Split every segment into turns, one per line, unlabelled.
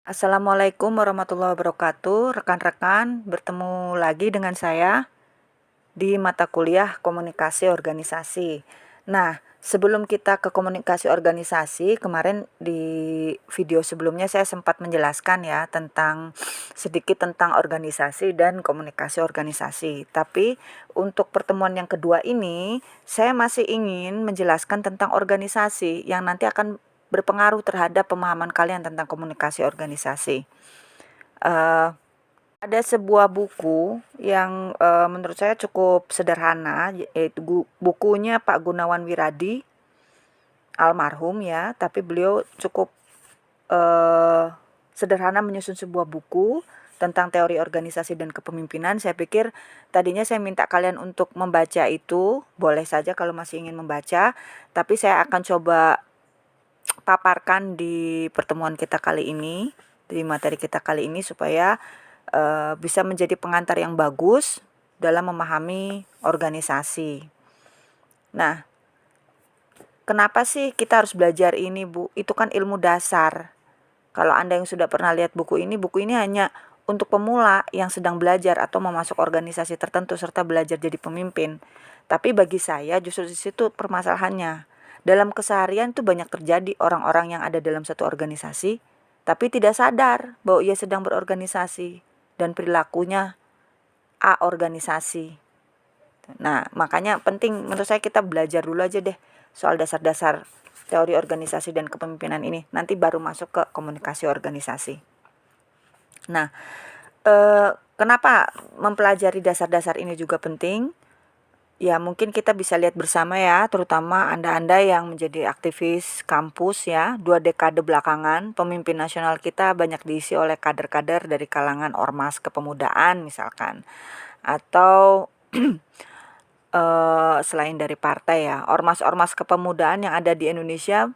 Assalamualaikum warahmatullahi wabarakatuh. Rekan-rekan, bertemu lagi dengan saya di mata kuliah Komunikasi Organisasi. Nah, sebelum kita ke komunikasi organisasi, kemarin di video sebelumnya saya sempat menjelaskan ya sedikit tentang organisasi dan komunikasi organisasi. Tapi untuk pertemuan yang kedua ini, saya masih ingin menjelaskan tentang organisasi yang nanti akan berpengaruh terhadap pemahaman kalian tentang komunikasi organisasi. Ada sebuah buku yang menurut saya cukup sederhana, yaitu bukunya Pak Gunawan Wiradi, almarhum ya, tapi beliau cukup sederhana menyusun sebuah buku tentang teori organisasi dan kepemimpinan. Saya pikir tadinya saya minta kalian untuk membaca itu, boleh saja kalau masih ingin membaca, tapi saya akan coba paparkan di pertemuan kita kali ini, di materi kita kali ini supaya bisa menjadi pengantar yang bagus dalam memahami organisasi. Nah, kenapa sih kita harus belajar ini, Bu? Itu kan ilmu dasar. Kalau Anda yang sudah pernah lihat buku ini hanya untuk pemula yang sedang belajar atau memasuk organisasi tertentu serta belajar jadi pemimpin. Tapi bagi saya justru di situ permasalahannya. Dalam keseharian itu banyak terjadi orang-orang yang ada dalam satu organisasi, tapi tidak sadar bahwa ia sedang berorganisasi dan perilakunya organisasi. Nah, makanya penting menurut saya kita belajar dulu aja deh soal dasar-dasar teori organisasi dan kepemimpinan ini. Nanti baru masuk ke komunikasi organisasi. Nah, kenapa mempelajari dasar-dasar ini juga penting? Ya, mungkin kita bisa lihat bersama ya, terutama Anda-Anda yang menjadi aktivis kampus ya, 2 dekade belakangan, pemimpin nasional kita banyak diisi oleh kader-kader dari kalangan ormas kepemudaan misalkan. Atau selain dari partai ya, ormas-ormas kepemudaan yang ada di Indonesia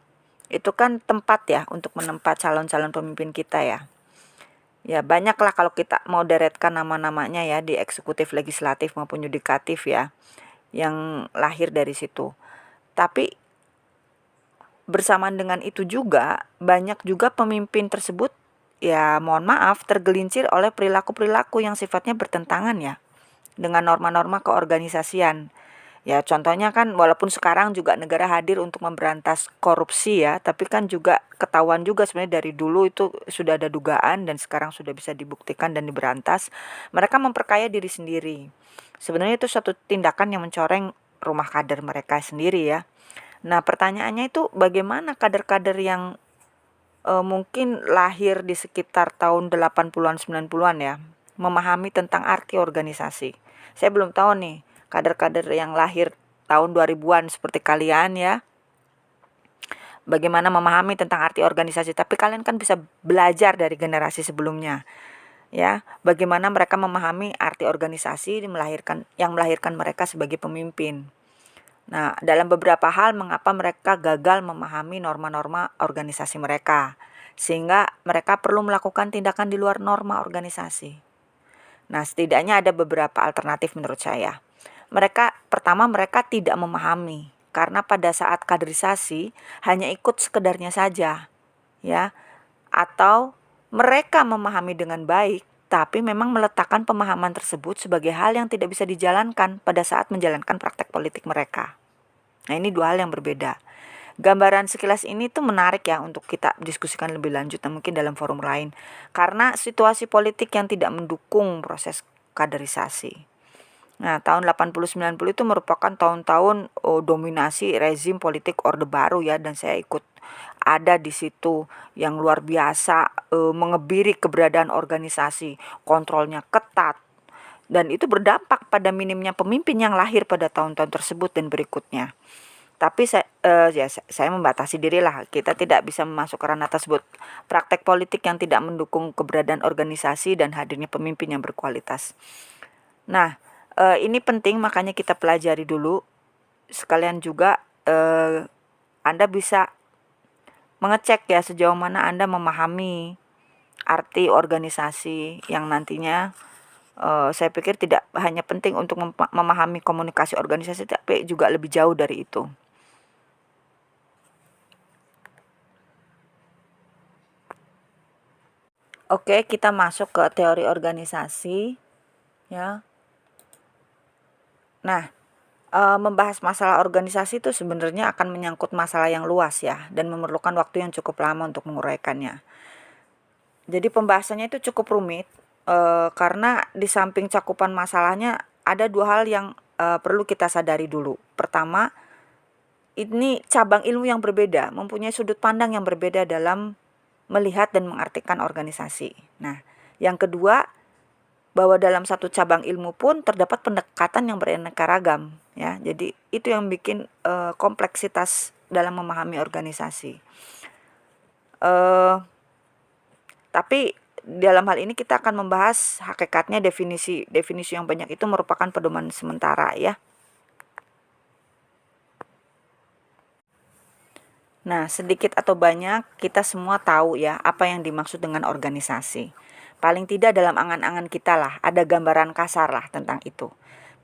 itu kan tempat ya untuk menempat calon-calon pemimpin kita ya. Ya banyaklah kalau kita mau deretkan nama-namanya ya di eksekutif, legislatif maupun yudikatif ya, yang lahir dari situ. Tapi bersamaan dengan itu juga banyak juga pemimpin tersebut ya mohon maaf tergelincir oleh perilaku-perilaku yang sifatnya bertentangan ya dengan norma-norma keorganisasian. Ya contohnya kan walaupun sekarang juga negara hadir untuk memberantas korupsi ya, tapi kan juga ketahuan juga sebenarnya dari dulu itu sudah ada dugaan dan sekarang sudah bisa dibuktikan dan diberantas. Mereka memperkaya diri sendiri. Sebenarnya itu suatu tindakan yang mencoreng rumah kader mereka sendiri ya. Nah pertanyaannya itu bagaimana kader-kader yang mungkin lahir di sekitar tahun 80-an 90-an ya, memahami tentang arti organisasi. Saya belum tahu nih kader-kader yang lahir tahun 2000-an seperti kalian ya, bagaimana memahami tentang arti organisasi. Tapi kalian kan bisa belajar dari generasi sebelumnya ya, bagaimana mereka memahami arti organisasi yang melahirkan mereka sebagai pemimpin. Nah, dalam beberapa hal mengapa mereka gagal memahami norma-norma organisasi mereka, sehingga mereka perlu melakukan tindakan di luar norma organisasi. Nah, setidaknya ada beberapa alternatif menurut saya. Pertama mereka tidak memahami, karena pada saat kaderisasi hanya ikut sekedarnya saja, ya. Atau mereka memahami dengan baik, tapi memang meletakkan pemahaman tersebut sebagai hal yang tidak bisa dijalankan pada saat menjalankan praktek politik mereka. Nah, ini 2 hal yang berbeda. Gambaran sekilas ini tuh menarik ya untuk kita diskusikan lebih lanjut mungkin dalam forum lain. Karena situasi politik yang tidak mendukung proses kaderisasi. Nah, tahun 80-90 itu merupakan tahun-tahun dominasi rezim politik Orde Baru ya, dan saya ikut ada di situ yang luar biasa mengebiri keberadaan organisasi, kontrolnya ketat, dan itu berdampak pada minimnya pemimpin yang lahir pada tahun-tahun tersebut dan berikutnya. Tapi saya membatasi diri lah, kita tidak bisa masuk ke ranah tersebut. Praktek politik yang tidak mendukung keberadaan organisasi dan hadirnya pemimpin yang berkualitas. Nah, ini penting makanya kita pelajari dulu. Sekalian juga Anda bisa mengecek ya sejauh mana Anda memahami arti organisasi yang nantinya saya pikir tidak hanya penting untuk memahami komunikasi organisasi, tapi juga lebih jauh dari itu. Oke, kita masuk ke teori organisasi, ya. Nah, membahas masalah organisasi itu sebenarnya akan menyangkut masalah yang luas ya, dan memerlukan waktu yang cukup lama untuk menguraikannya. Jadi pembahasannya itu cukup rumit, karena di samping cakupan masalahnya ada dua hal yang perlu kita sadari dulu. Pertama, ini cabang ilmu yang berbeda, mempunyai sudut pandang yang berbeda dalam melihat dan mengartikan organisasi. Nah, yang kedua, bahwa dalam satu cabang ilmu pun terdapat pendekatan yang beraneka ragam, ya. Jadi itu yang bikin kompleksitas dalam memahami organisasi. Tapi dalam hal ini kita akan membahas hakikatnya definisi yang banyak itu merupakan pedoman sementara, ya. Nah, sedikit atau banyak kita semua tahu ya apa yang dimaksud dengan organisasi. Paling tidak dalam angan-angan kita lah, ada gambaran kasar lah tentang itu.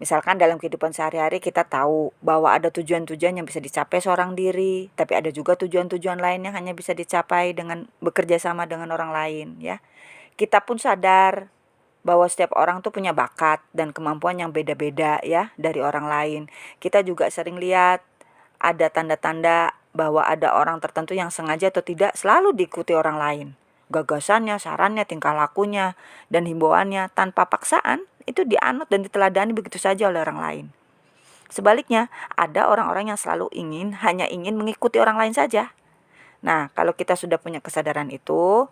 Misalkan dalam kehidupan sehari-hari kita tahu bahwa ada tujuan-tujuan yang bisa dicapai seorang diri, tapi ada juga tujuan-tujuan lain yang hanya bisa dicapai dengan bekerja sama dengan orang lain, ya. Kita pun sadar bahwa setiap orang tuh punya bakat dan kemampuan yang beda-beda ya dari orang lain. Kita juga sering lihat ada tanda-tanda bahwa ada orang tertentu yang sengaja atau tidak selalu diikuti orang lain. Gagasannya, sarannya, tingkah lakunya, dan himbauannya tanpa paksaan itu dianut dan diteladani begitu saja oleh orang lain. Sebaliknya, ada orang-orang yang selalu hanya ingin mengikuti orang lain saja. Nah, kalau kita sudah punya kesadaran itu,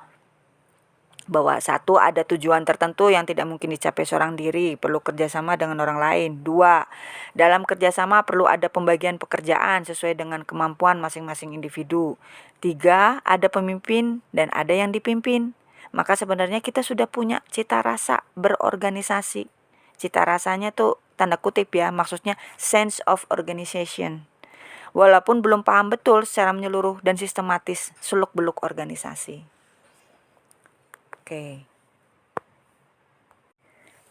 bahwa satu, ada tujuan tertentu yang tidak mungkin dicapai seorang diri, perlu kerjasama dengan orang lain. Dua, dalam kerjasama perlu ada pembagian pekerjaan sesuai dengan kemampuan masing-masing individu. Tiga, ada pemimpin dan ada yang dipimpin. Maka sebenarnya kita sudah punya cita rasa berorganisasi. Cita rasanya tuh tanda kutip ya, maksudnya sense of organization. Walaupun belum paham betul secara menyeluruh dan sistematis seluk-beluk organisasi. Oke.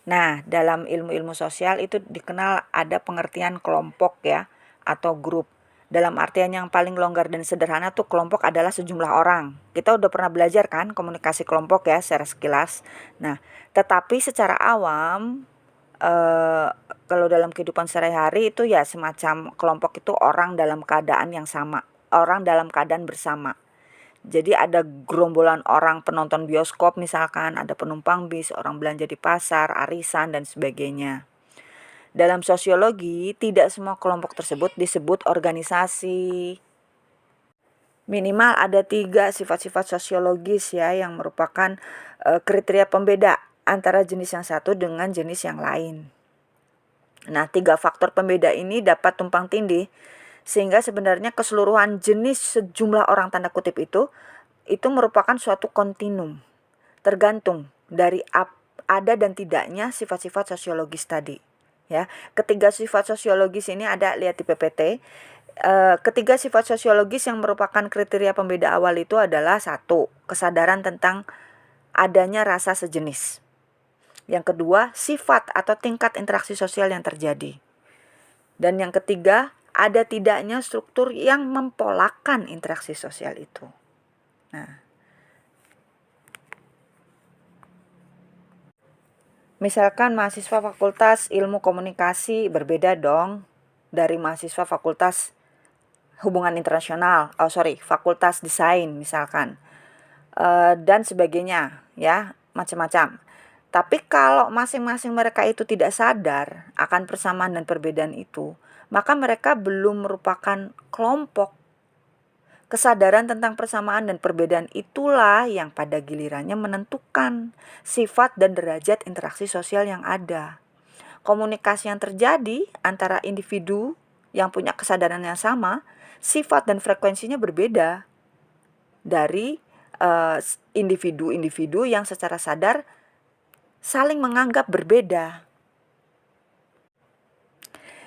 Nah, dalam ilmu-ilmu sosial itu dikenal ada pengertian kelompok ya, atau grup. Dalam artian yang paling longgar dan sederhana tuh kelompok adalah sejumlah orang. Kita udah pernah belajar kan komunikasi kelompok ya secara sekilas. Nah, tetapi secara awam kalau dalam kehidupan sehari-hari itu ya semacam kelompok itu orang dalam keadaan yang sama, orang dalam keadaan bersama. Jadi ada gerombolan orang penonton bioskop misalkan, ada penumpang bis, orang belanja di pasar, arisan, dan sebagainya. Dalam sosiologi, tidak semua kelompok tersebut disebut organisasi. Minimal ada 3 sifat-sifat sosiologis ya yang merupakan kriteria pembeda antara jenis yang satu dengan jenis yang lain. Nah, 3 faktor pembeda ini dapat tumpang tindih sehingga sebenarnya keseluruhan jenis sejumlah orang tanda kutip itu merupakan suatu kontinum, tergantung dari ada dan tidaknya sifat-sifat sosiologis tadi. Ya, ketiga sifat sosiologis ini ada, lihat di PPT. Ketiga sifat sosiologis yang merupakan kriteria pembeda awal itu adalah satu, kesadaran tentang adanya rasa sejenis. Yang kedua, sifat atau tingkat interaksi sosial yang terjadi. Dan yang ketiga, ada tidaknya struktur yang mempolakan interaksi sosial itu. Nah, misalkan mahasiswa Fakultas Ilmu Komunikasi berbeda dong dari mahasiswa Fakultas Hubungan Internasional, Fakultas Desain misalkan, dan sebagainya ya, macam-macam. Tapi kalau masing-masing mereka itu tidak sadar akan persamaan dan perbedaan itu, maka mereka belum merupakan kelompok. Kesadaran tentang persamaan dan perbedaan itulah yang pada gilirannya menentukan sifat dan derajat interaksi sosial yang ada. Komunikasi yang terjadi antara individu yang punya kesadaran yang sama, sifat dan frekuensinya berbeda dari individu-individu yang secara sadar saling menganggap berbeda.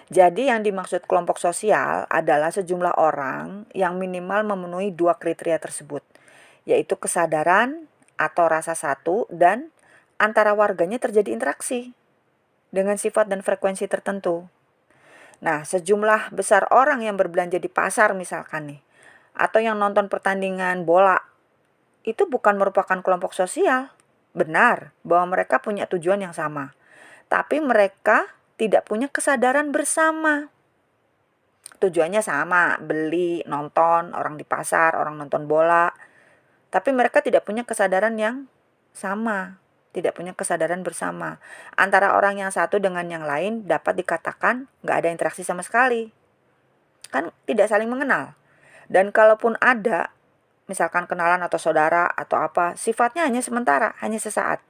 Jadi yang dimaksud kelompok sosial adalah sejumlah orang yang minimal memenuhi 2 kriteria tersebut, yaitu kesadaran atau rasa satu dan antara warganya terjadi interaksi dengan sifat dan frekuensi tertentu. Nah, sejumlah besar orang yang berbelanja di pasar misalkan nih, atau yang nonton pertandingan bola, itu bukan merupakan kelompok sosial. benar bahwa mereka punya tujuan yang sama, tapi mereka tidak punya kesadaran bersama. Tujuannya sama, beli, nonton, orang di pasar, orang nonton bola, tapi mereka tidak punya kesadaran yang sama, tidak punya kesadaran bersama. Antara orang yang satu dengan yang lain dapat dikatakan nggak ada interaksi sama sekali, kan tidak saling mengenal. Dan kalaupun ada, misalkan kenalan atau saudara atau apa, sifatnya hanya sementara, hanya sesaat.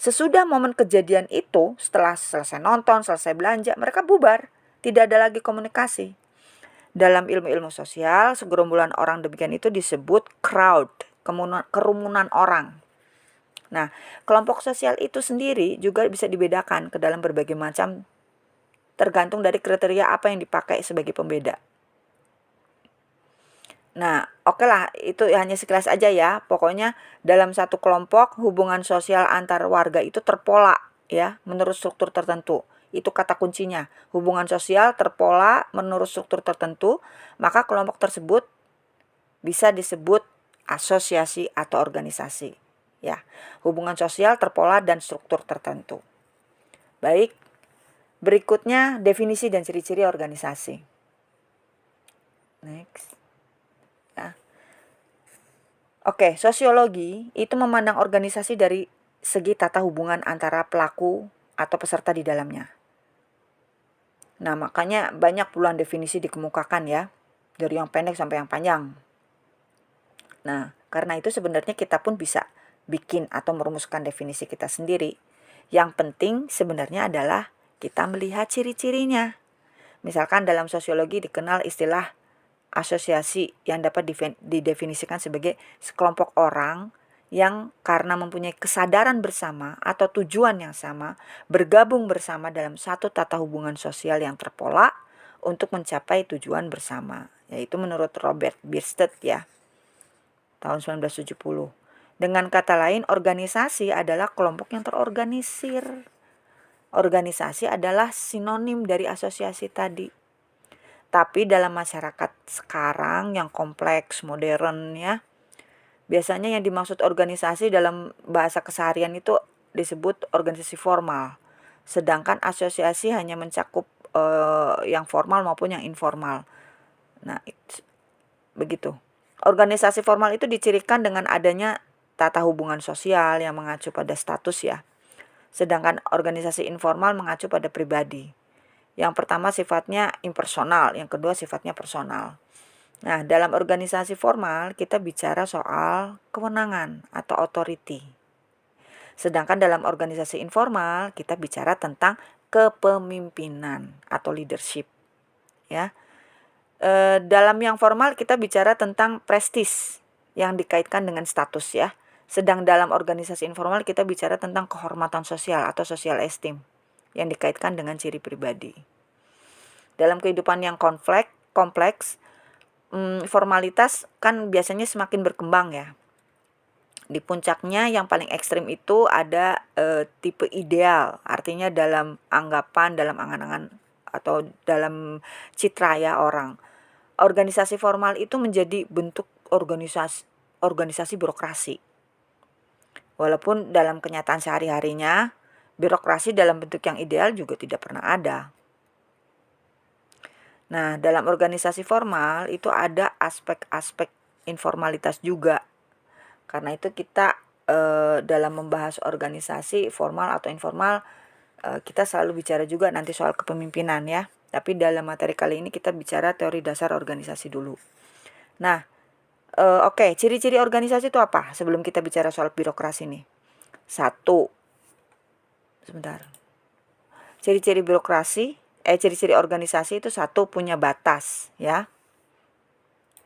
Sesudah momen kejadian itu, setelah selesai nonton, selesai belanja, mereka bubar, tidak ada lagi komunikasi. Dalam ilmu-ilmu sosial, segerombolan orang demikian itu disebut crowd, kerumunan orang. Nah, kelompok sosial itu sendiri juga bisa dibedakan ke dalam berbagai macam, tergantung dari kriteria apa yang dipakai sebagai pembeda. Nah, oke lah, itu hanya sekilas aja ya. Pokoknya dalam satu kelompok hubungan sosial antar warga itu terpola ya, menurut struktur tertentu. Itu kata kuncinya. Hubungan sosial terpola menurut struktur tertentu, maka kelompok tersebut bisa disebut asosiasi atau organisasi. Ya, hubungan sosial terpola dan struktur tertentu. Baik, berikutnya definisi dan ciri-ciri organisasi. Next. Oke, sosiologi itu memandang organisasi dari segi tata hubungan antara pelaku atau peserta di dalamnya. Nah, makanya banyak puluhan definisi dikemukakan ya, dari yang pendek sampai yang panjang. Nah, karena itu sebenarnya kita pun bisa bikin atau merumuskan definisi kita sendiri. Yang penting sebenarnya adalah kita melihat ciri-cirinya. Misalkan dalam sosiologi dikenal istilah asosiasi yang dapat didefinisikan sebagai sekelompok orang yang karena mempunyai kesadaran bersama atau tujuan yang sama, bergabung bersama dalam satu tata hubungan sosial yang terpola untuk mencapai tujuan bersama. Yaitu menurut Robert Bierstedt ya, tahun 1970. Dengan kata lain, organisasi adalah kelompok yang terorganisir. Organisasi adalah sinonim dari asosiasi tadi. Tapi dalam masyarakat sekarang yang kompleks, modern ya, biasanya yang dimaksud organisasi dalam bahasa keseharian itu disebut organisasi formal. Sedangkan asosiasi hanya mencakup yang formal maupun yang informal. Nah, begitu. Organisasi formal itu dicirikan dengan adanya tata hubungan sosial yang mengacu pada status ya. Sedangkan organisasi informal mengacu pada pribadi. Yang pertama sifatnya impersonal, yang kedua sifatnya personal. Nah, dalam organisasi formal kita bicara soal kewenangan atau authority. Sedangkan dalam organisasi informal kita bicara tentang kepemimpinan atau leadership. Ya. Dalam yang formal kita bicara tentang prestis yang dikaitkan dengan status ya. Sedang dalam organisasi informal kita bicara tentang kehormatan sosial atau social esteem yang dikaitkan dengan ciri pribadi. Dalam kehidupan yang kompleks, formalitas kan biasanya semakin berkembang ya. Di puncaknya yang paling ekstrim itu ada tipe ideal, artinya dalam anggapan, dalam angan-angan atau dalam citra ya orang. Organisasi formal itu menjadi bentuk organisasi birokrasi. Walaupun dalam kenyataan sehari-harinya, birokrasi dalam bentuk yang ideal juga tidak pernah ada. Nah, dalam organisasi formal itu ada aspek-aspek informalitas juga. Karena itu kita dalam membahas organisasi formal atau informal, kita selalu bicara juga nanti soal kepemimpinan ya. Tapi dalam materi kali ini kita bicara teori dasar organisasi dulu. Nah, oke, ciri-ciri organisasi itu apa? Sebelum kita bicara soal birokrasi nih. Ciri-ciri organisasi itu satu, punya batas ya.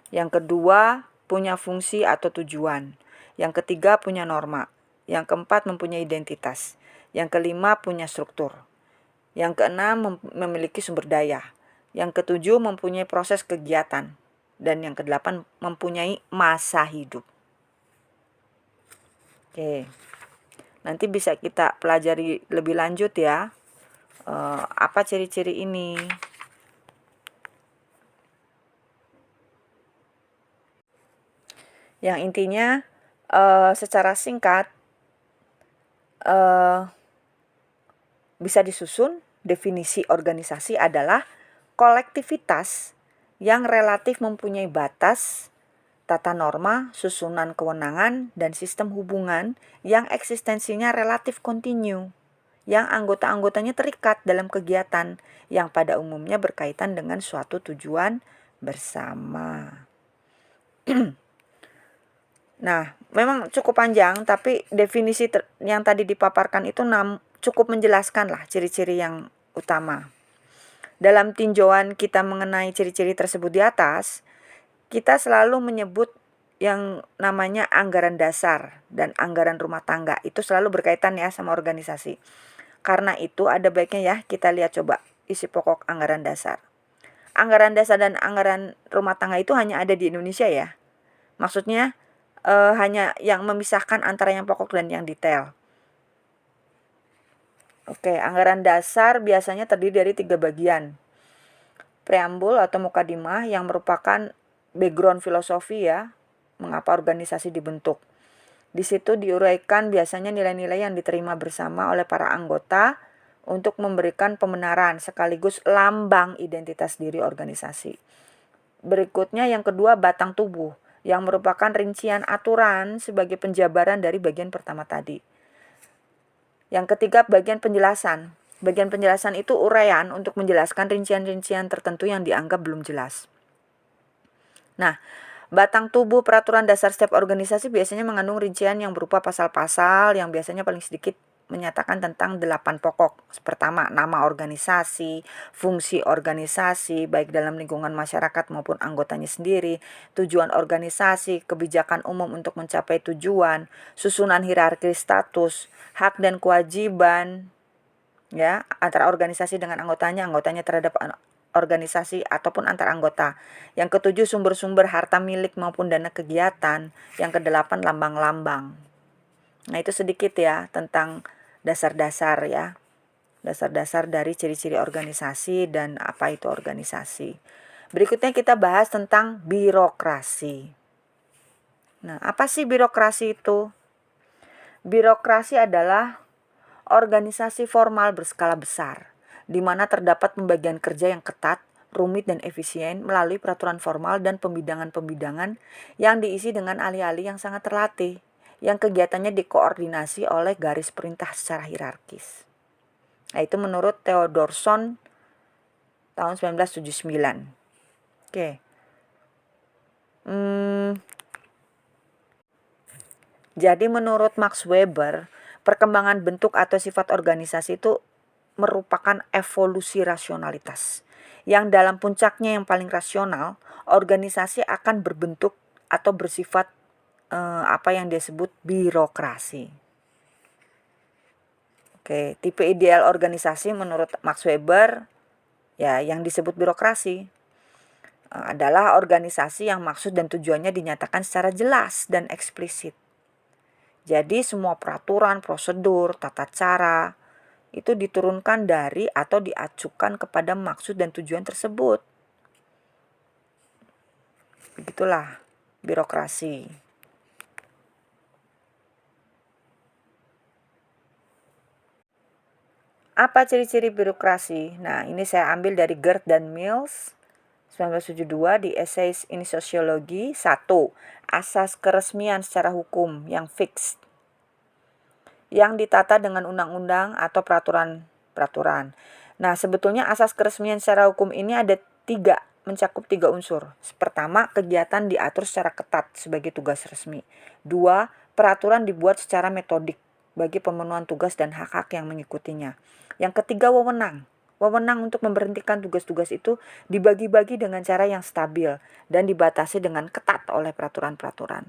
Yang kedua, punya fungsi atau tujuan. Yang ketiga, punya norma. Yang keempat, mempunyai identitas. Yang kelima, punya struktur. Yang keenam, memiliki sumber daya. Yang ketujuh, mempunyai proses kegiatan. Dan yang kedelapan, mempunyai masa hidup. Oke. Nanti bisa kita pelajari lebih lanjut ya. Apa ciri-ciri ini? Yang intinya secara singkat, bisa disusun. Definisi organisasi adalah kolektivitas yang relatif mempunyai batas, tata norma, susunan kewenangan, dan sistem hubungan yang eksistensinya relatif kontinu, yang anggota-anggotanya terikat dalam kegiatan yang pada umumnya berkaitan dengan suatu tujuan bersama. Nah, memang cukup panjang, tapi definisi yang tadi dipaparkan itu cukup menjelaskan lah ciri-ciri yang utama. Dalam tinjauan kita mengenai ciri-ciri tersebut di atas, kita selalu menyebut yang namanya anggaran dasar dan anggaran rumah tangga. Itu selalu berkaitan ya sama organisasi. Karena itu ada baiknya ya kita lihat coba isi pokok anggaran dasar. Anggaran dasar dan anggaran rumah tangga itu hanya ada di Indonesia ya. Maksudnya hanya yang memisahkan antara yang pokok dan yang detail. Oke, anggaran dasar biasanya terdiri dari 3 bagian. Preambul atau mukadimah yang merupakan background filosofi ya, mengapa organisasi dibentuk. Di situ diuraikan biasanya nilai-nilai yang diterima bersama oleh para anggota untuk memberikan pembenaran sekaligus lambang identitas diri organisasi. Berikutnya yang kedua batang tubuh, yang merupakan rincian aturan sebagai penjabaran dari bagian pertama tadi. Yang ketiga bagian penjelasan. Bagian penjelasan itu uraian untuk menjelaskan rincian-rincian tertentu yang dianggap belum jelas. Nah, batang tubuh peraturan dasar setiap organisasi biasanya mengandung rincian yang berupa pasal-pasal yang biasanya paling sedikit menyatakan tentang 8 pokok. Pertama, nama organisasi, fungsi organisasi baik dalam lingkungan masyarakat maupun anggotanya sendiri, tujuan organisasi, kebijakan umum untuk mencapai tujuan, susunan hierarki status, hak dan kewajiban ya antara organisasi dengan anggotanya terhadap organisasi ataupun antar anggota. Yang ketujuh sumber-sumber harta milik maupun dana kegiatan. Yang kedelapan lambang-lambang. Nah, itu sedikit ya tentang dasar-dasar ya. Dasar-dasar dari ciri-ciri organisasi dan apa itu organisasi. Berikutnya kita bahas tentang birokrasi. Nah, apa sih birokrasi itu? Birokrasi adalah organisasi formal berskala besar, di mana terdapat pembagian kerja yang ketat, rumit dan efisien melalui peraturan formal dan pembidangan-pembidangan yang diisi dengan ahli-ahli yang sangat terlatih, yang kegiatannya dikoordinasi oleh garis perintah secara hierarkis. Nah, itu menurut Theodorsson tahun 1979. Oke. Jadi menurut Max Weber, perkembangan bentuk atau sifat organisasi itu merupakan evolusi rasionalitas. Yang dalam puncaknya yang paling rasional, organisasi akan berbentuk atau bersifat apa yang disebut birokrasi. Oke, tipe ideal organisasi menurut Max Weber ya yang disebut birokrasi adalah organisasi yang maksud dan tujuannya dinyatakan secara jelas dan eksplisit. Jadi semua peraturan, prosedur, tata cara itu diturunkan dari atau diacukan kepada maksud dan tujuan tersebut. Begitulah birokrasi. Apa ciri-ciri birokrasi? Nah, ini saya ambil dari Gerd dan Mills 1972 di Essays in Sociology. 1. Asas keresmian secara hukum yang fixed, yang ditata dengan undang-undang atau peraturan-peraturan. Nah, sebetulnya asas keresmian secara hukum ini ada 3, mencakup 3 unsur. Pertama, kegiatan diatur secara ketat sebagai tugas resmi. 2, peraturan dibuat secara metodik bagi pemenuhan tugas dan hak-hak yang mengikutinya. Yang ketiga, wewenang. Wewenang untuk memberhentikan tugas-tugas itu dibagi-bagi dengan cara yang stabil dan dibatasi dengan ketat oleh peraturan-peraturan.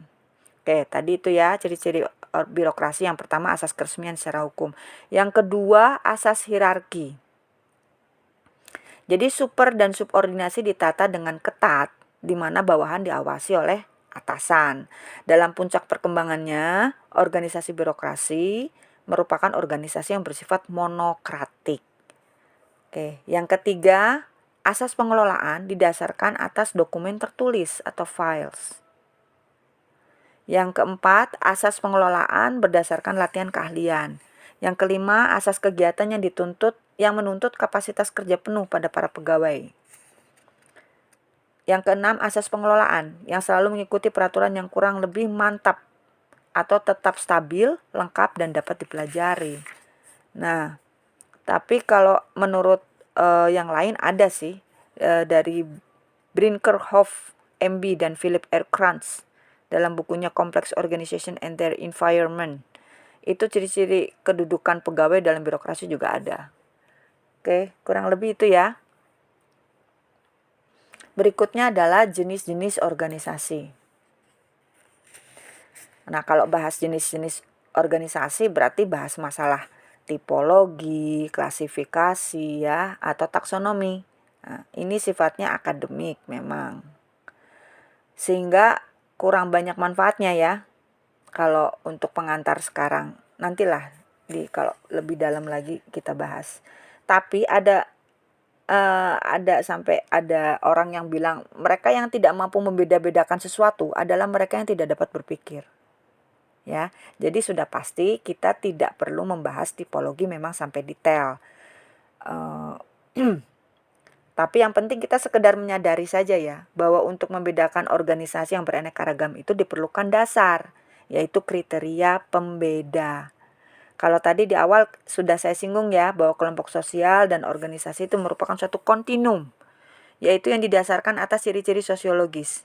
Oke, tadi itu ya ciri-ciri birokrasi. Yang pertama asas keresmian secara hukum. Yang kedua asas hierarki. Jadi super dan subordinasi ditata dengan ketat, di mana bawahan diawasi oleh atasan. Dalam puncak perkembangannya, organisasi birokrasi merupakan organisasi yang bersifat monokratik. Oke, yang ketiga, asas pengelolaan didasarkan atas dokumen tertulis atau files. Yang keempat, asas pengelolaan berdasarkan latihan keahlian. Yang kelima, asas kegiatan yang menuntut kapasitas kerja penuh pada para pegawai. Yang keenam, asas pengelolaan yang selalu mengikuti peraturan yang kurang lebih mantap atau tetap stabil, lengkap, dan dapat dipelajari. Nah, tapi kalau menurut yang lain ada sih dari Brinkerhoff, MB, dan Philip R. Krantz dalam bukunya Complex Organization and Their Environment. Itu ciri-ciri kedudukan pegawai dalam birokrasi juga ada. Oke, kurang lebih itu ya. Berikutnya adalah jenis-jenis organisasi. Nah, kalau bahas jenis-jenis organisasi berarti bahas masalah tipologi, klasifikasi ya, atau taksonomi. Nah, ini sifatnya akademik memang. Sehingga kurang banyak manfaatnya ya. Kalau untuk pengantar sekarang, nantilah kalau lebih dalam lagi kita bahas. Tapi ada sampai ada orang yang bilang mereka yang tidak mampu membeda-bedakan sesuatu adalah mereka yang tidak dapat berpikir. Ya, jadi sudah pasti kita tidak perlu membahas tipologi memang sampai detail. Tapi yang penting kita sekedar menyadari saja ya bahwa untuk membedakan organisasi yang beraneka ragam itu diperlukan dasar, yaitu kriteria pembeda. Kalau tadi di awal sudah saya singgung ya bahwa kelompok sosial dan organisasi itu merupakan suatu kontinum, yaitu yang didasarkan atas ciri-ciri sosiologis.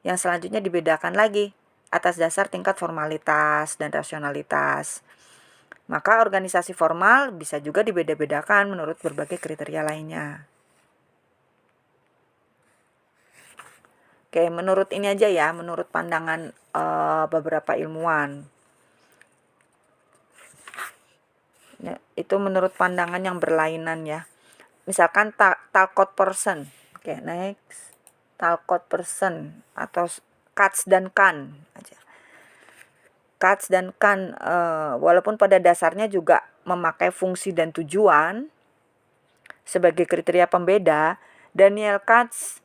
Yang selanjutnya dibedakan lagi atas dasar tingkat formalitas dan rasionalitas. Maka organisasi formal bisa juga dibeda-bedakan menurut berbagai kriteria lainnya. Oke, menurut ini aja ya, menurut pandangan beberapa ilmuwan. Ya, itu menurut pandangan yang berlainan ya. Misalkan Talcott person. Oke, next. Talcott person atau Katz dan Kahn aja. Katz dan Kahn walaupun pada dasarnya juga memakai fungsi dan tujuan sebagai kriteria pembeda, Daniel Katz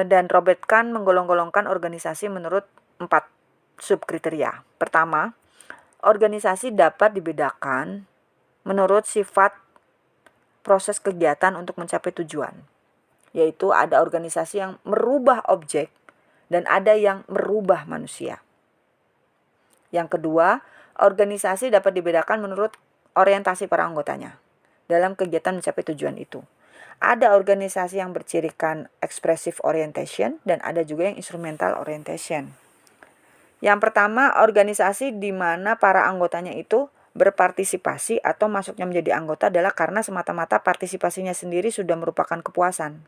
dan Robert Kahn menggolong-golongkan organisasi menurut 4 subkriteria. Pertama, organisasi dapat dibedakan menurut sifat proses kegiatan untuk mencapai tujuan, yaitu ada organisasi yang merubah objek dan ada yang merubah manusia. Yang kedua, organisasi dapat dibedakan menurut orientasi para anggotanya dalam kegiatan mencapai tujuan itu. Ada organisasi yang bercirikan expressive orientation dan ada juga yang instrumental orientation. Yang pertama, organisasi di mana para anggotanya itu berpartisipasi atau masuknya menjadi anggota adalah karena semata-mata partisipasinya sendiri sudah merupakan kepuasan.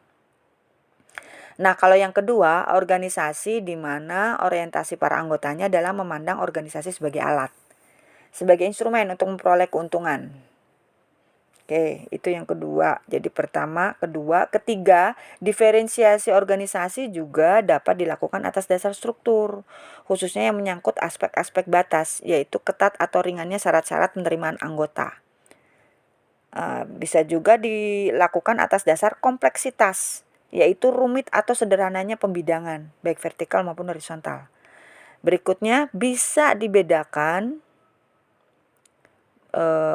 Nah, kalau yang kedua, organisasi di mana orientasi para anggotanya adalah memandang organisasi sebagai alat, sebagai instrumen untuk memperoleh keuntungan. Oke, itu yang kedua. Jadi pertama, kedua, ketiga, diferensiasi organisasi juga dapat dilakukan atas dasar struktur, khususnya yang menyangkut aspek-aspek batas, yaitu ketat atau ringannya syarat-syarat penerimaan anggota. Bisa juga dilakukan atas dasar kompleksitas, yaitu rumit atau sederhananya pembidangan, baik vertikal maupun horizontal. Berikutnya, bisa dibedakan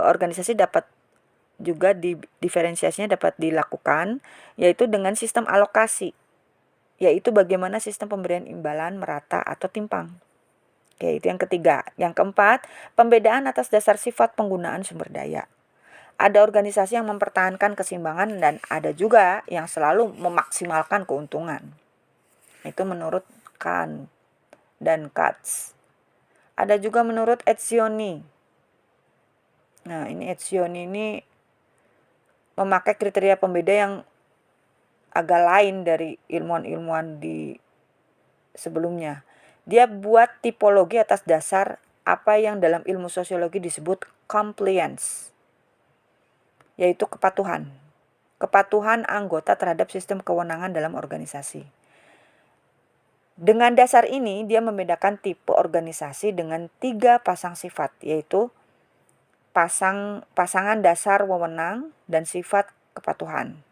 organisasi dapat juga diferensiasinya dapat dilakukan, yaitu dengan sistem alokasi, yaitu bagaimana sistem pemberian imbalan merata atau timpang. Oke, itu yang ketiga. Yang keempat, pembedaan atas dasar sifat penggunaan sumber daya. Ada organisasi yang mempertahankan keseimbangan dan ada juga yang selalu memaksimalkan keuntungan. Itu menurut Kahn dan Katz. Ada juga menurut Etzioni. Nah, ini Etzioni ini memakai kriteria pembeda yang agak lain dari ilmuwan-ilmuwan di sebelumnya. Dia buat tipologi atas dasar apa yang dalam ilmu sosiologi disebut compliance, yaitu kepatuhan. Kepatuhan anggota terhadap sistem kewenangan dalam organisasi. Dengan dasar ini, dia membedakan tipe organisasi dengan 3 pasang sifat, yaitu pasangan dasar wewenang dan sifat kepatuhan.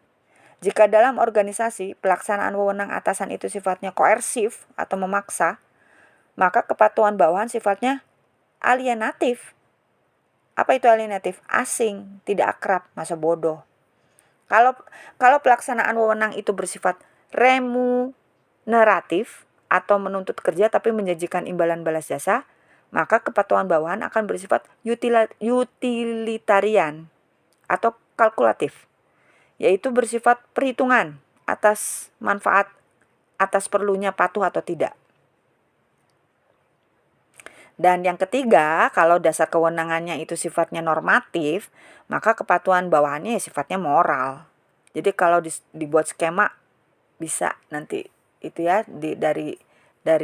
Jika dalam organisasi pelaksanaan wewenang atasan itu sifatnya koersif atau memaksa, maka kepatuhan bawahan sifatnya alienatif. Apa itu alienatif? Asing, tidak akrab, masa bodoh. Kalau pelaksanaan wewenang itu bersifat remuneratif atau menuntut kerja tapi menjanjikan imbalan balas jasa, maka kepatuhan bawahan akan bersifat utilitarian atau kalkulatif, yaitu bersifat perhitungan atas manfaat, atas perlunya patuh atau tidak. Dan yang ketiga, kalau dasar kewenangannya itu sifatnya normatif, maka kepatuhan bawahannya ya sifatnya moral. Jadi kalau dibuat skema bisa nanti itu ya dari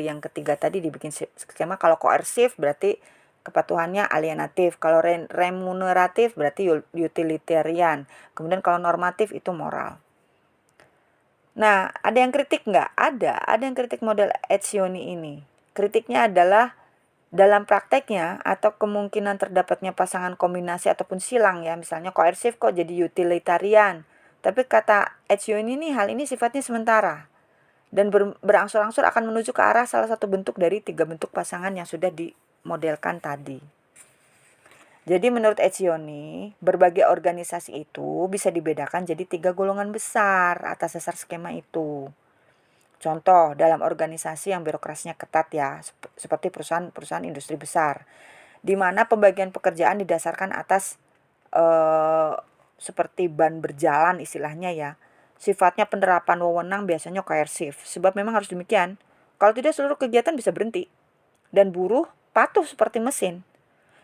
yang ketiga tadi dibikin skema. Kalau koersif berarti kepatuhannya alienatif, kalau remuneratif berarti utilitarian, kemudian kalau normatif itu moral. Nah, ada yang kritik nggak? Ada yang kritik model Etzioni ini. Kritiknya adalah dalam prakteknya atau kemungkinan terdapatnya pasangan kombinasi ataupun silang ya, misalnya koersif kok jadi utilitarian. Tapi kata Etzioni ini hal ini sifatnya sementara dan berangsur-angsur akan menuju ke arah salah satu bentuk dari 3 bentuk pasangan yang sudah dimodelkan tadi. Jadi menurut Etzioni, berbagai organisasi itu bisa dibedakan jadi 3 golongan besar atas dasar skema itu. Contoh, dalam organisasi yang birokrasinya ketat ya, seperti perusahaan industri besar, di mana pembagian pekerjaan didasarkan atas seperti ban berjalan istilahnya ya. Sifatnya penerapan wewenang biasanya koersif, sebab memang harus demikian. Kalau tidak seluruh kegiatan bisa berhenti. Dan buruh patuh seperti mesin.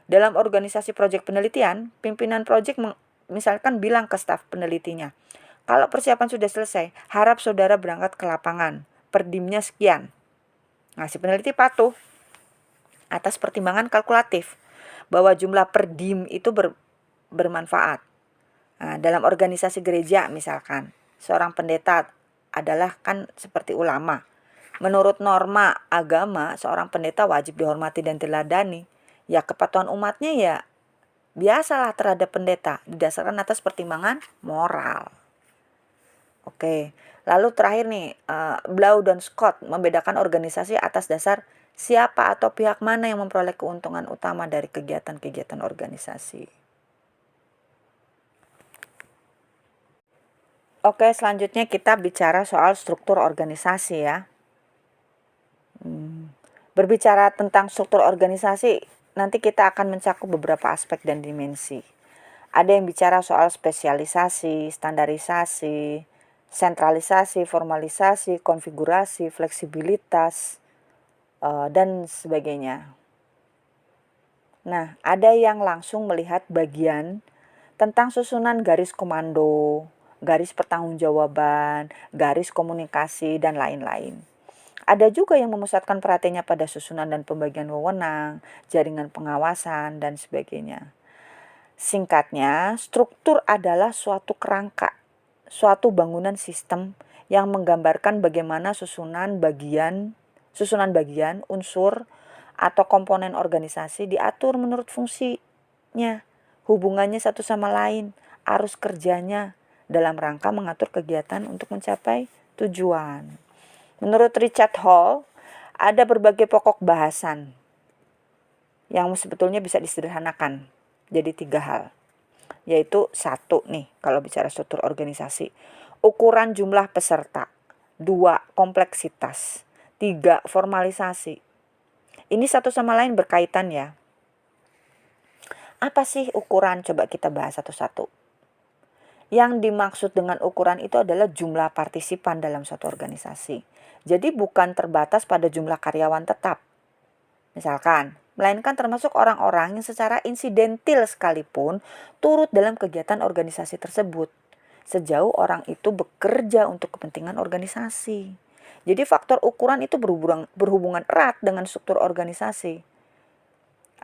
Dalam organisasi proyek penelitian, pimpinan proyek misalkan bilang ke staf penelitinya, kalau persiapan sudah selesai, harap saudara berangkat ke lapangan. Perdimnya sekian. Nah, si peneliti patuh atas pertimbangan kalkulatif bahwa jumlah perdim itu bermanfaat. Nah, dalam organisasi gereja misalkan, seorang pendeta adalah kan seperti ulama. Menurut norma agama, seorang pendeta wajib dihormati dan teladani. Ya kepatuhan umatnya ya biasalah terhadap pendeta, didasarkan atas pertimbangan moral. Oke, lalu terakhir nih, Blau dan Scott membedakan organisasi atas dasar siapa atau pihak mana yang memperoleh keuntungan utama dari kegiatan-kegiatan organisasi. Oke, selanjutnya kita bicara soal struktur organisasi ya. Berbicara tentang struktur organisasi, nanti kita akan mencakup beberapa aspek dan dimensi. Ada yang bicara soal spesialisasi, standarisasi, sentralisasi, formalisasi, konfigurasi, fleksibilitas, dan sebagainya. Nah, ada yang langsung melihat bagian tentang susunan garis komando, garis pertanggungjawaban, garis komunikasi, dan lain-lain. Ada juga yang memusatkan perhatiannya pada susunan dan pembagian wewenang, jaringan pengawasan, dan sebagainya. Singkatnya, struktur adalah suatu kerangka, suatu bangunan sistem yang menggambarkan bagaimana susunan bagian, unsur, atau komponen organisasi diatur menurut fungsinya, hubungannya satu sama lain, arus kerjanya, dalam rangka mengatur kegiatan untuk mencapai tujuan. Menurut Richard Hall, ada berbagai pokok bahasan yang sebetulnya bisa disederhanakan jadi 3 hal. Yaitu 1 nih, kalau bicara struktur organisasi, ukuran jumlah peserta. 2, kompleksitas. 3, formalisasi. Ini satu sama lain berkaitan ya. Apa sih ukuran? Coba kita bahas satu-satu. Yang dimaksud dengan ukuran itu adalah jumlah partisipan dalam suatu organisasi. Jadi bukan terbatas pada jumlah karyawan tetap, misalkan, melainkan termasuk orang-orang yang secara insidentil sekalipun turut dalam kegiatan organisasi tersebut, sejauh orang itu bekerja untuk kepentingan organisasi. Jadi faktor ukuran itu berhubungan erat dengan struktur organisasi.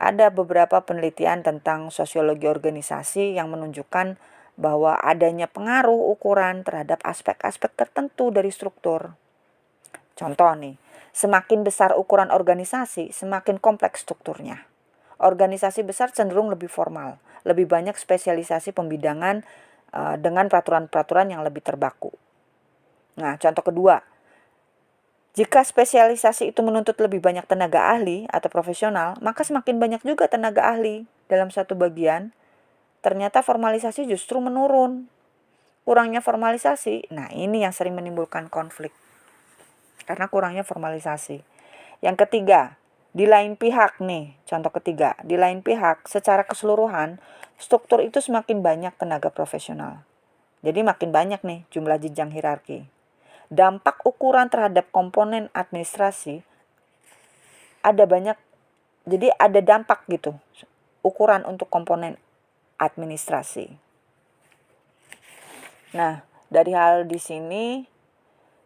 Ada beberapa penelitian tentang sosiologi organisasi yang menunjukkan bahwa adanya pengaruh ukuran terhadap aspek-aspek tertentu dari struktur. Contoh nih, semakin besar ukuran organisasi, semakin kompleks strukturnya. Organisasi besar cenderung lebih formal, lebih banyak spesialisasi pembidangan dengan peraturan-peraturan yang lebih terbaku. Nah, contoh kedua, Jika spesialisasi itu menuntut lebih banyak tenaga ahli atau profesional, maka semakin banyak juga tenaga ahli dalam satu bagian. Ternyata formalisasi justru menurun. Kurangnya formalisasi, nah ini yang sering menimbulkan konflik. Karena kurangnya formalisasi. Yang ketiga, di lain pihak nih, contoh ketiga, di lain pihak secara keseluruhan, struktur itu semakin banyak tenaga profesional. Jadi makin banyak nih jumlah jenjang hierarki. Dampak ukuran terhadap komponen administrasi ada banyak, jadi ada dampak gitu, ukuran untuk komponen administrasi. Nah, dari hal di sini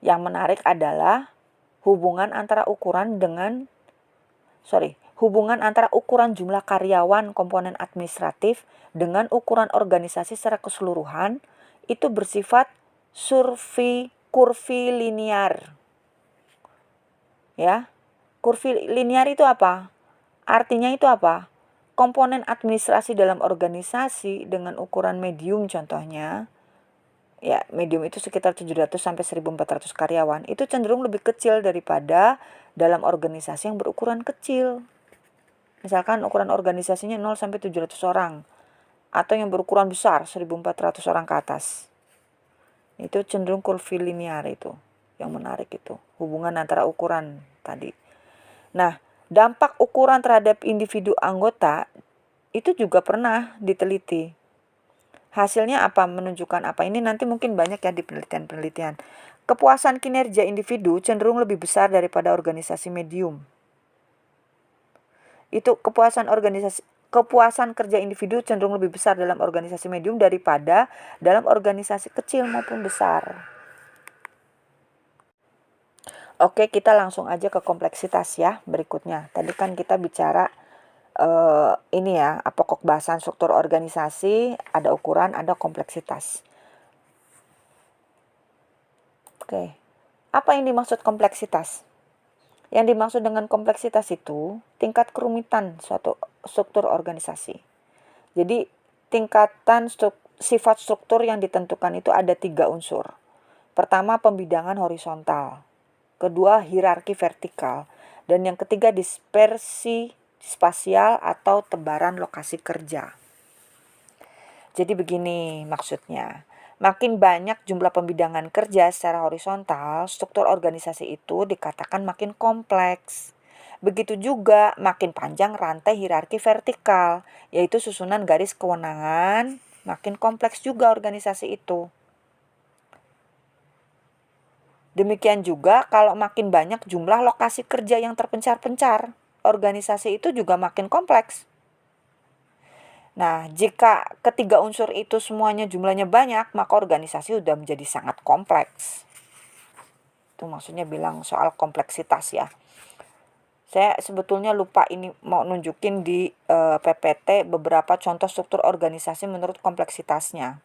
yang menarik adalah hubungan antara ukuran jumlah karyawan komponen administratif dengan ukuran organisasi secara keseluruhan itu bersifat kurvilinear. Ya. Kurvilinear itu apa? Artinya itu apa? Komponen administrasi dalam organisasi dengan ukuran medium contohnya, ya medium itu sekitar 700 sampai 1400 karyawan, itu cenderung lebih kecil daripada dalam organisasi yang berukuran kecil. Misalkan ukuran organisasinya 0 sampai 700 orang atau yang berukuran besar 1400 orang ke atas. Itu cenderung kurvilinear itu. Yang menarik itu, hubungan antara ukuran tadi. Nah, dampak ukuran terhadap individu anggota itu juga pernah diteliti. Hasilnya apa? Menunjukkan apa? Ini nanti mungkin banyak ya di penelitian-penelitian. Kepuasan kinerja individu cenderung lebih besar daripada organisasi medium. Itu kepuasan kerja individu cenderung lebih besar dalam organisasi medium daripada dalam organisasi kecil maupun besar. Oke, kita langsung aja ke kompleksitas ya berikutnya. Tadi kan kita bicara ini ya, pokok bahasan struktur organisasi, ada ukuran, ada kompleksitas. Oke, apa yang dimaksud kompleksitas? Yang dimaksud dengan kompleksitas itu tingkat kerumitan suatu struktur organisasi. Jadi tingkatan sifat struktur yang ditentukan itu ada 3 unsur. Pertama, pembidangan horizontal. Kedua, hierarki vertikal. Dan yang ketiga, dispersi spasial atau tebaran lokasi kerja. Jadi begini maksudnya. Makin banyak jumlah pembidangan kerja secara horizontal, struktur organisasi itu dikatakan makin kompleks. Begitu juga makin panjang rantai hierarki vertikal, yaitu susunan garis kewenangan, makin kompleks juga organisasi itu. Demikian juga kalau makin banyak jumlah lokasi kerja yang terpencar-pencar, organisasi itu juga makin kompleks. Nah, jika ketiga unsur itu semuanya jumlahnya banyak, maka organisasi sudah menjadi sangat kompleks. Itu maksudnya bilang soal kompleksitas ya. Saya sebetulnya lupa ini mau nunjukin di PPT beberapa contoh struktur organisasi menurut kompleksitasnya.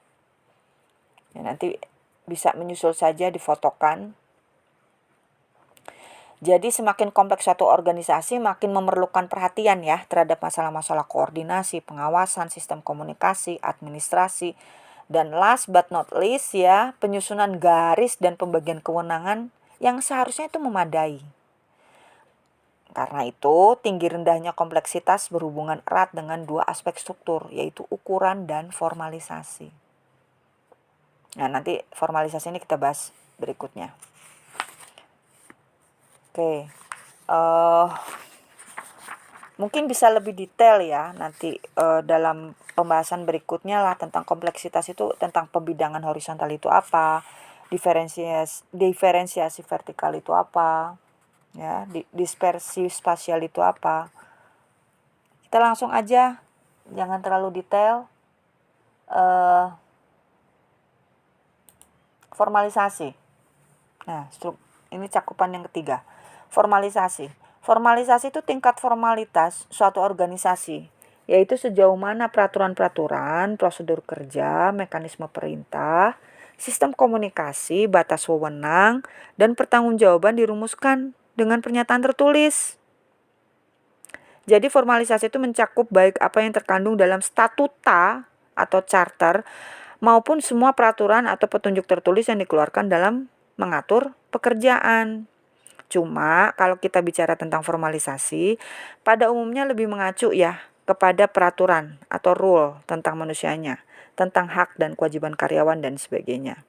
Ya, nanti bisa menyusul saja difotokan. Jadi semakin kompleks suatu organisasi makin memerlukan perhatian ya terhadap masalah-masalah koordinasi, pengawasan, sistem komunikasi, administrasi, dan last but not least ya penyusunan garis dan pembagian kewenangan yang seharusnya itu memadai. Karena itu tinggi rendahnya kompleksitas berhubungan erat dengan 2 aspek struktur yaitu ukuran dan formalisasi. Nah nanti formalisasi ini kita bahas berikutnya. Oke, mungkin bisa lebih detail ya nanti dalam pembahasan berikutnya lah tentang kompleksitas itu, tentang pembidangan horizontal itu apa, diferensiasi vertikal itu apa, ya, dispersi spasial itu apa. Kita langsung aja, jangan terlalu detail. Formalisasi. Nah, ini cakupan yang ketiga. Formalisasi. Formalisasi itu tingkat formalitas suatu organisasi, yaitu sejauh mana peraturan-peraturan, prosedur kerja, mekanisme perintah, sistem komunikasi, batas wewenang, dan pertanggungjawaban dirumuskan dengan pernyataan tertulis. Jadi formalisasi itu mencakup baik apa yang terkandung dalam statuta atau charter maupun semua peraturan atau petunjuk tertulis yang dikeluarkan dalam mengatur pekerjaan. Cuma kalau kita bicara tentang formalisasi, pada umumnya lebih mengacu ya kepada peraturan atau rule tentang manusianya, tentang hak dan kewajiban karyawan dan sebagainya.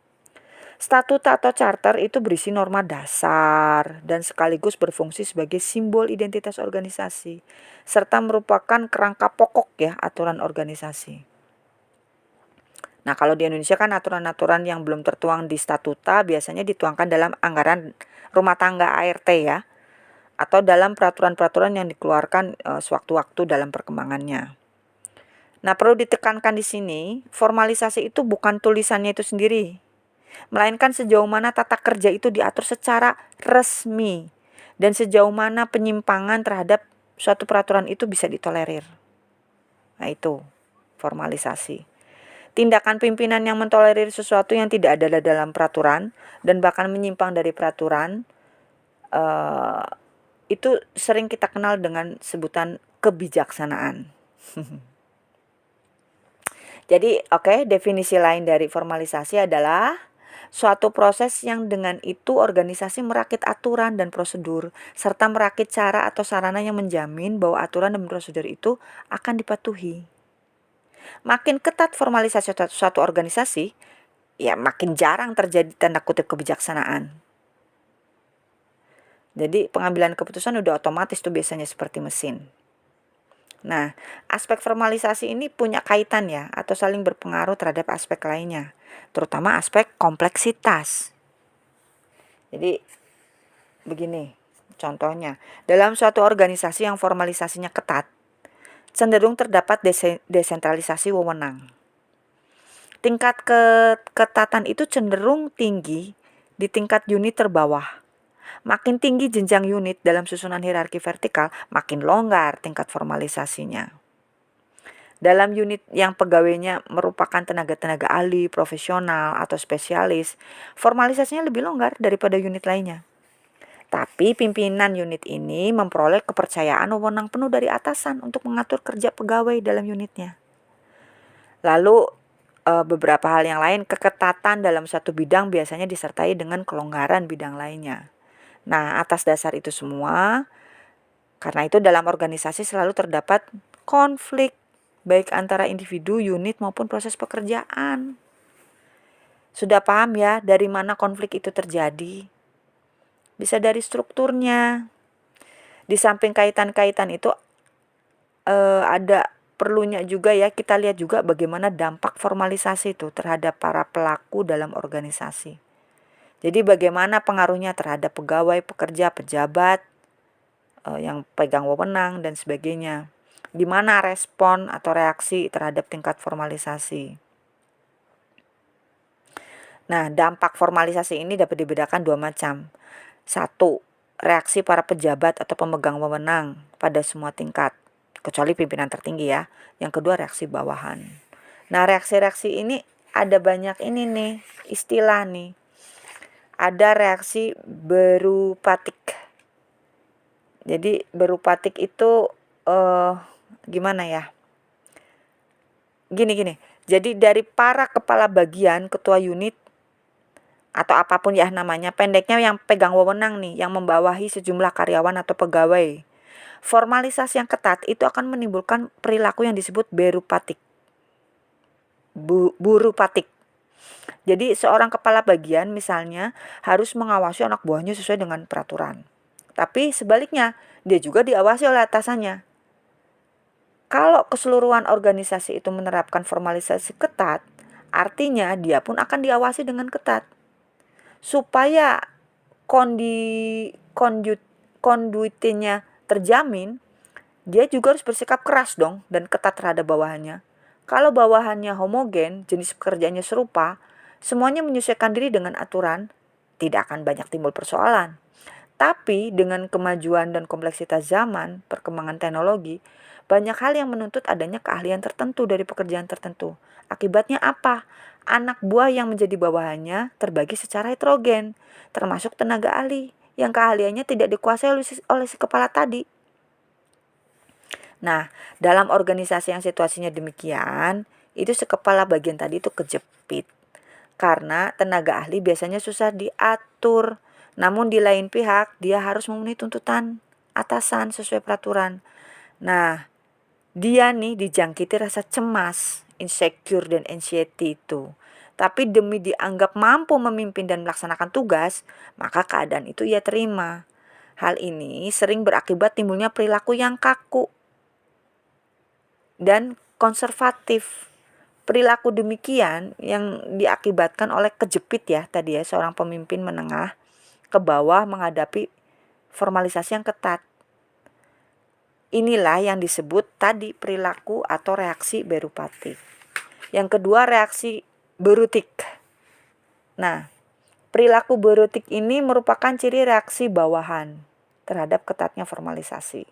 Statuta atau charter itu berisi norma dasar dan sekaligus berfungsi sebagai simbol identitas organisasi, serta merupakan kerangka pokok ya aturan organisasi. Nah, kalau di Indonesia kan aturan-aturan yang belum tertuang di statuta biasanya dituangkan dalam anggaran rumah tangga ART ya, atau dalam peraturan-peraturan yang dikeluarkan sewaktu-waktu dalam perkembangannya. Nah, perlu ditekankan di sini, formalisasi itu bukan tulisannya itu sendiri, melainkan sejauh mana tata kerja itu diatur secara resmi dan sejauh mana penyimpangan terhadap suatu peraturan itu bisa ditolerir. Nah, itu formalisasi. Tindakan pimpinan yang mentolerir sesuatu yang tidak ada dalam peraturan dan bahkan menyimpang dari peraturan itu sering kita kenal dengan sebutan kebijaksanaan. Jadi, definisi lain dari formalisasi adalah suatu proses yang dengan itu organisasi merakit aturan dan prosedur serta merakit cara atau sarana yang menjamin bahwa aturan dan prosedur itu akan dipatuhi. Makin ketat formalisasi suatu organisasi, ya makin jarang terjadi tanda kutip kebijaksanaan. Jadi pengambilan keputusan udah otomatis tuh biasanya seperti mesin. Nah, aspek formalisasi ini punya kaitan ya atau saling berpengaruh terhadap aspek lainnya, terutama aspek kompleksitas. Jadi begini contohnya, dalam suatu organisasi yang formalisasinya ketat, cenderung terdapat desentralisasi wewenang. Tingkat keketatan itu cenderung tinggi di tingkat unit terbawah. Makin tinggi jenjang unit dalam susunan hierarki vertikal, makin longgar tingkat formalisasinya. Dalam unit yang pegawainya merupakan tenaga-tenaga ahli, profesional, atau spesialis, formalisasinya lebih longgar daripada unit lainnya. Tapi pimpinan unit ini memperoleh kepercayaan wewenang penuh dari atasan untuk mengatur kerja pegawai dalam unitnya. Lalu beberapa hal yang lain, keketatan dalam satu bidang biasanya disertai dengan kelonggaran bidang lainnya. Nah, atas dasar itu semua, karena itu dalam organisasi selalu terdapat konflik baik antara individu, unit maupun proses pekerjaan. Sudah paham ya dari mana konflik itu terjadi? Bisa dari strukturnya. Di samping kaitan-kaitan itu ada perlunya juga ya kita lihat juga bagaimana dampak formalisasi itu terhadap para pelaku dalam organisasi. Jadi bagaimana pengaruhnya terhadap pegawai, pekerja, pejabat yang pegang wewenang dan sebagainya. Di mana respon atau reaksi terhadap tingkat formalisasi. Nah, dampak formalisasi ini dapat dibedakan dua macam. Satu, reaksi para pejabat atau pemegang wewenang pada semua tingkat, kecuali pimpinan tertinggi ya. Yang kedua, reaksi bawahan. Nah, reaksi-reaksi ini ada banyak ini nih, istilah nih. Ada reaksi berupatik. Jadi berupatik itu gimana ya? Gini. Jadi dari para kepala bagian, ketua unit atau apapun ya namanya, pendeknya yang pegang wewenang nih, yang membawahi sejumlah karyawan atau pegawai. Formalisasi yang ketat itu akan menimbulkan perilaku yang disebut berupatik. Burupatik. Jadi seorang kepala bagian misalnya harus mengawasi anak buahnya sesuai dengan peraturan. Tapi sebaliknya, dia juga diawasi oleh atasannya. Kalau keseluruhan organisasi itu menerapkan formalisasi ketat, artinya dia pun akan diawasi dengan ketat. Supaya konduitinya terjamin, dia juga harus bersikap keras dong dan ketat terhadap bawahannya. Kalau bawahannya homogen, jenis pekerjaannya serupa, semuanya menyesuaikan diri dengan aturan, tidak akan banyak timbul persoalan. Tapi dengan kemajuan dan kompleksitas zaman, perkembangan teknologi, banyak hal yang menuntut adanya keahlian tertentu dari pekerjaan tertentu. Akibatnya apa? Anak buah yang menjadi bawahannya terbagi secara heterogen, termasuk tenaga ahli yang keahliannya tidak dikuasai oleh si kepala tadi. Nah, dalam organisasi yang situasinya demikian, itu si kepala bagian tadi itu kejepit. Karena tenaga ahli biasanya susah diatur Namun di lain pihak dia harus memenuhi tuntutan atasan sesuai peraturan. Nah, dia nih dijangkiti rasa cemas, insecure dan anxiety itu. Tapi demi dianggap mampu memimpin dan melaksanakan tugas, maka keadaan itu ia terima. Hal ini sering berakibat timbulnya perilaku yang kaku dan konservatif. Perilaku demikian yang diakibatkan oleh kejepit ya tadi ya, seorang pemimpin menengah ke bawah menghadapi formalisasi yang ketat. Inilah yang disebut tadi perilaku atau reaksi berupatik. Yang kedua, reaksi berutik. Nah, perilaku berutik ini merupakan ciri reaksi bawahan terhadap ketatnya formalisasi.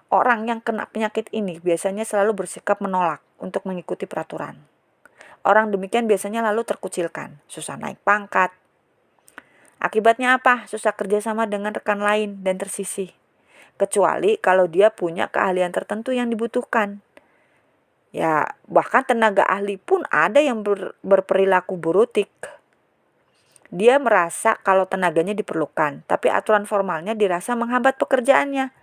Orang yang kena penyakit ini biasanya selalu bersikap menolak untuk mengikuti peraturan. Orang demikian biasanya lalu terkucilkan, susah naik pangkat. Akibatnya apa? Susah kerjasama dengan rekan lain dan tersisih. Kecuali kalau dia punya keahlian tertentu yang dibutuhkan. Ya, bahkan tenaga ahli pun ada yang berperilaku burutik. Dia merasa kalau tenaganya diperlukan, tapi aturan formalnya dirasa menghambat pekerjaannya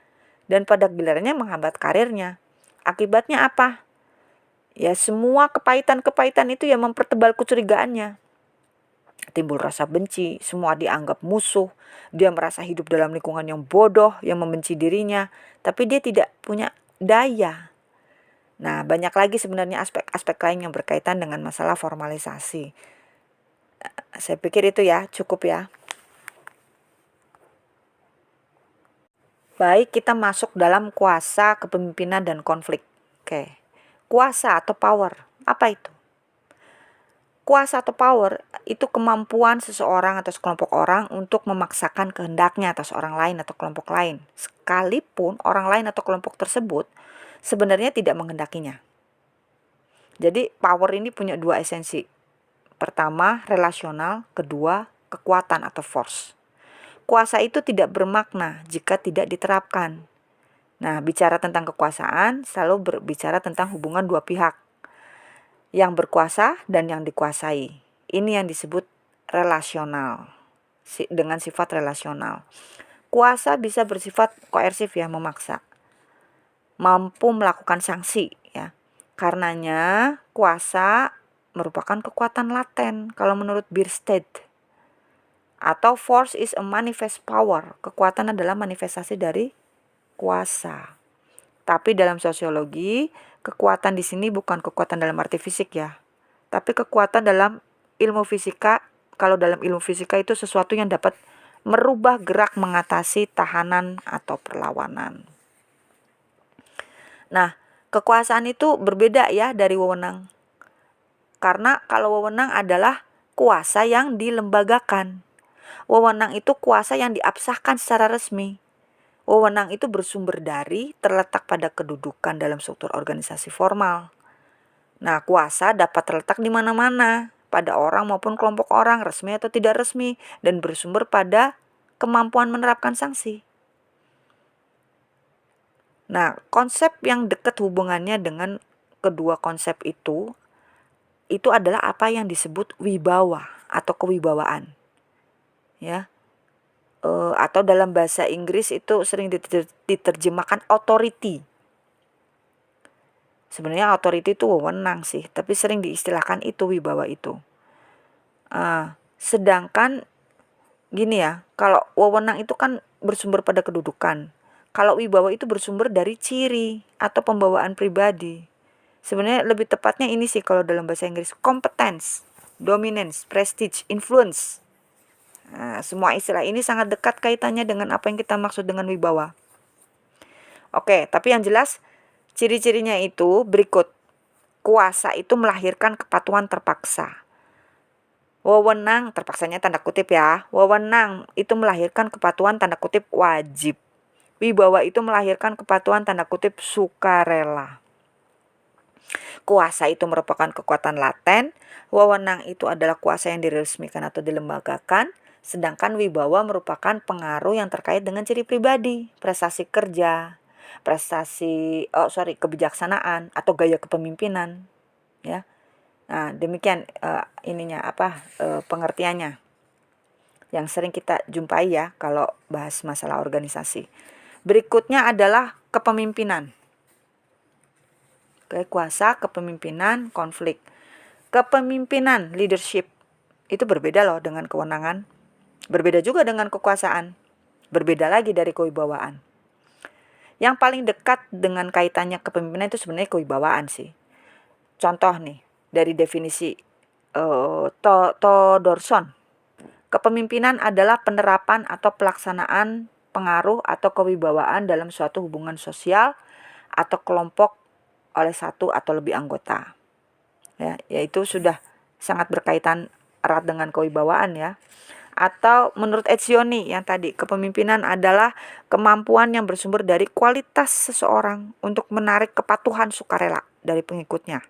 dan pada gilirannya menghambat karirnya. Akibatnya apa? Ya, semua kepahitan-kepahitan itu yang mempertebal kecurigaannya. Timbul rasa benci, semua dianggap musuh. Dia merasa hidup dalam lingkungan yang bodoh, yang membenci dirinya, tapi dia tidak punya daya. Nah, banyak lagi sebenarnya aspek-aspek lain yang berkaitan dengan masalah formalisasi. Saya pikir itu ya, cukup ya. Baik, kita masuk dalam kuasa, kepemimpinan, dan konflik. Oke, kuasa atau power, apa itu? Kuasa atau power itu kemampuan seseorang atau sekelompok orang untuk memaksakan kehendaknya atas orang lain atau kelompok lain, sekalipun orang lain atau kelompok tersebut sebenarnya tidak menghendakinya. Jadi power ini punya dua esensi. Pertama, relasional, kedua, kekuatan atau force. Kuasa itu tidak bermakna jika tidak diterapkan. Nah, bicara tentang kekuasaan selalu berbicara tentang hubungan dua pihak, yang berkuasa dan yang dikuasai. Ini yang disebut relasional, dengan sifat relasional. Kuasa bisa bersifat koersif ya, memaksa. Mampu melakukan sanksi ya. Karenanya kuasa merupakan kekuatan laten kalau menurut Bierstedt. Atau force is a manifest power. Kekuatan adalah manifestasi dari kuasa. Tapi dalam sosiologi, kekuatan di sini bukan kekuatan dalam arti fisik ya. Tapi kekuatan dalam ilmu fisika. Kalau dalam ilmu fisika itu sesuatu yang dapat merubah gerak mengatasi tahanan atau perlawanan. Nah, kekuasaan itu berbeda ya dari wewenang. Karena kalau wewenang adalah kuasa yang dilembagakan. Wewenang itu kuasa yang diabsahkan secara resmi. Wewenang itu bersumber dari, terletak pada kedudukan dalam struktur organisasi formal. Nah, kuasa dapat terletak di mana-mana, pada orang maupun kelompok orang, resmi atau tidak resmi, dan bersumber pada kemampuan menerapkan sanksi. Nah, konsep yang dekat hubungannya dengan kedua konsep itu adalah apa yang disebut wibawa atau kewibawaan. Ya. Atau dalam bahasa Inggris itu sering diterjemahkan authority. Sebenarnya authority itu wewenang sih, tapi sering diistilahkan itu wibawa itu. Sedangkan gini ya, kalau wewenang itu kan bersumber pada kedudukan. Kalau wibawa itu bersumber dari ciri atau pembawaan pribadi. Sebenarnya lebih tepatnya ini sih kalau dalam bahasa Inggris, competence, dominance, prestige, influence. Nah, semua istilah ini sangat dekat kaitannya dengan apa yang kita maksud dengan wibawa. Oke, tapi yang jelas ciri-cirinya itu berikut. Kuasa itu melahirkan kepatuhan terpaksa. Wewenang, terpaksanya tanda kutip ya. Wewenang itu melahirkan kepatuhan tanda kutip wajib. Wibawa itu melahirkan kepatuhan tanda kutip sukarela. Kuasa itu merupakan kekuatan laten. Wewenang itu adalah kuasa yang diresmikan atau dilembagakan. Sedangkan wibawa merupakan pengaruh yang terkait dengan ciri pribadi, prestasi kerja, kebijaksanaan atau gaya kepemimpinan, ya. Nah, demikian pengertiannya. yang sering kita jumpai ya kalau bahas masalah organisasi. Berikutnya adalah kepemimpinan. Kuasa, kepemimpinan, konflik. Kepemimpinan, leadership, itu berbeda loh dengan kewenangan. Berbeda juga dengan kekuasaan. Berbeda lagi dari kewibawaan. Yang paling dekat dengan kaitannya kepemimpinan itu sebenarnya kewibawaan sih. Contoh nih, dari definisi Todorson. Kepemimpinan adalah penerapan atau pelaksanaan pengaruh atau kewibawaan dalam suatu hubungan sosial atau kelompok oleh satu atau lebih anggota. Ya, yaitu sudah sangat berkaitan erat dengan kewibawaan ya. Atau menurut Etzioni yang tadi, kepemimpinan adalah kemampuan yang bersumber dari kualitas seseorang untuk menarik kepatuhan sukarela dari pengikutnya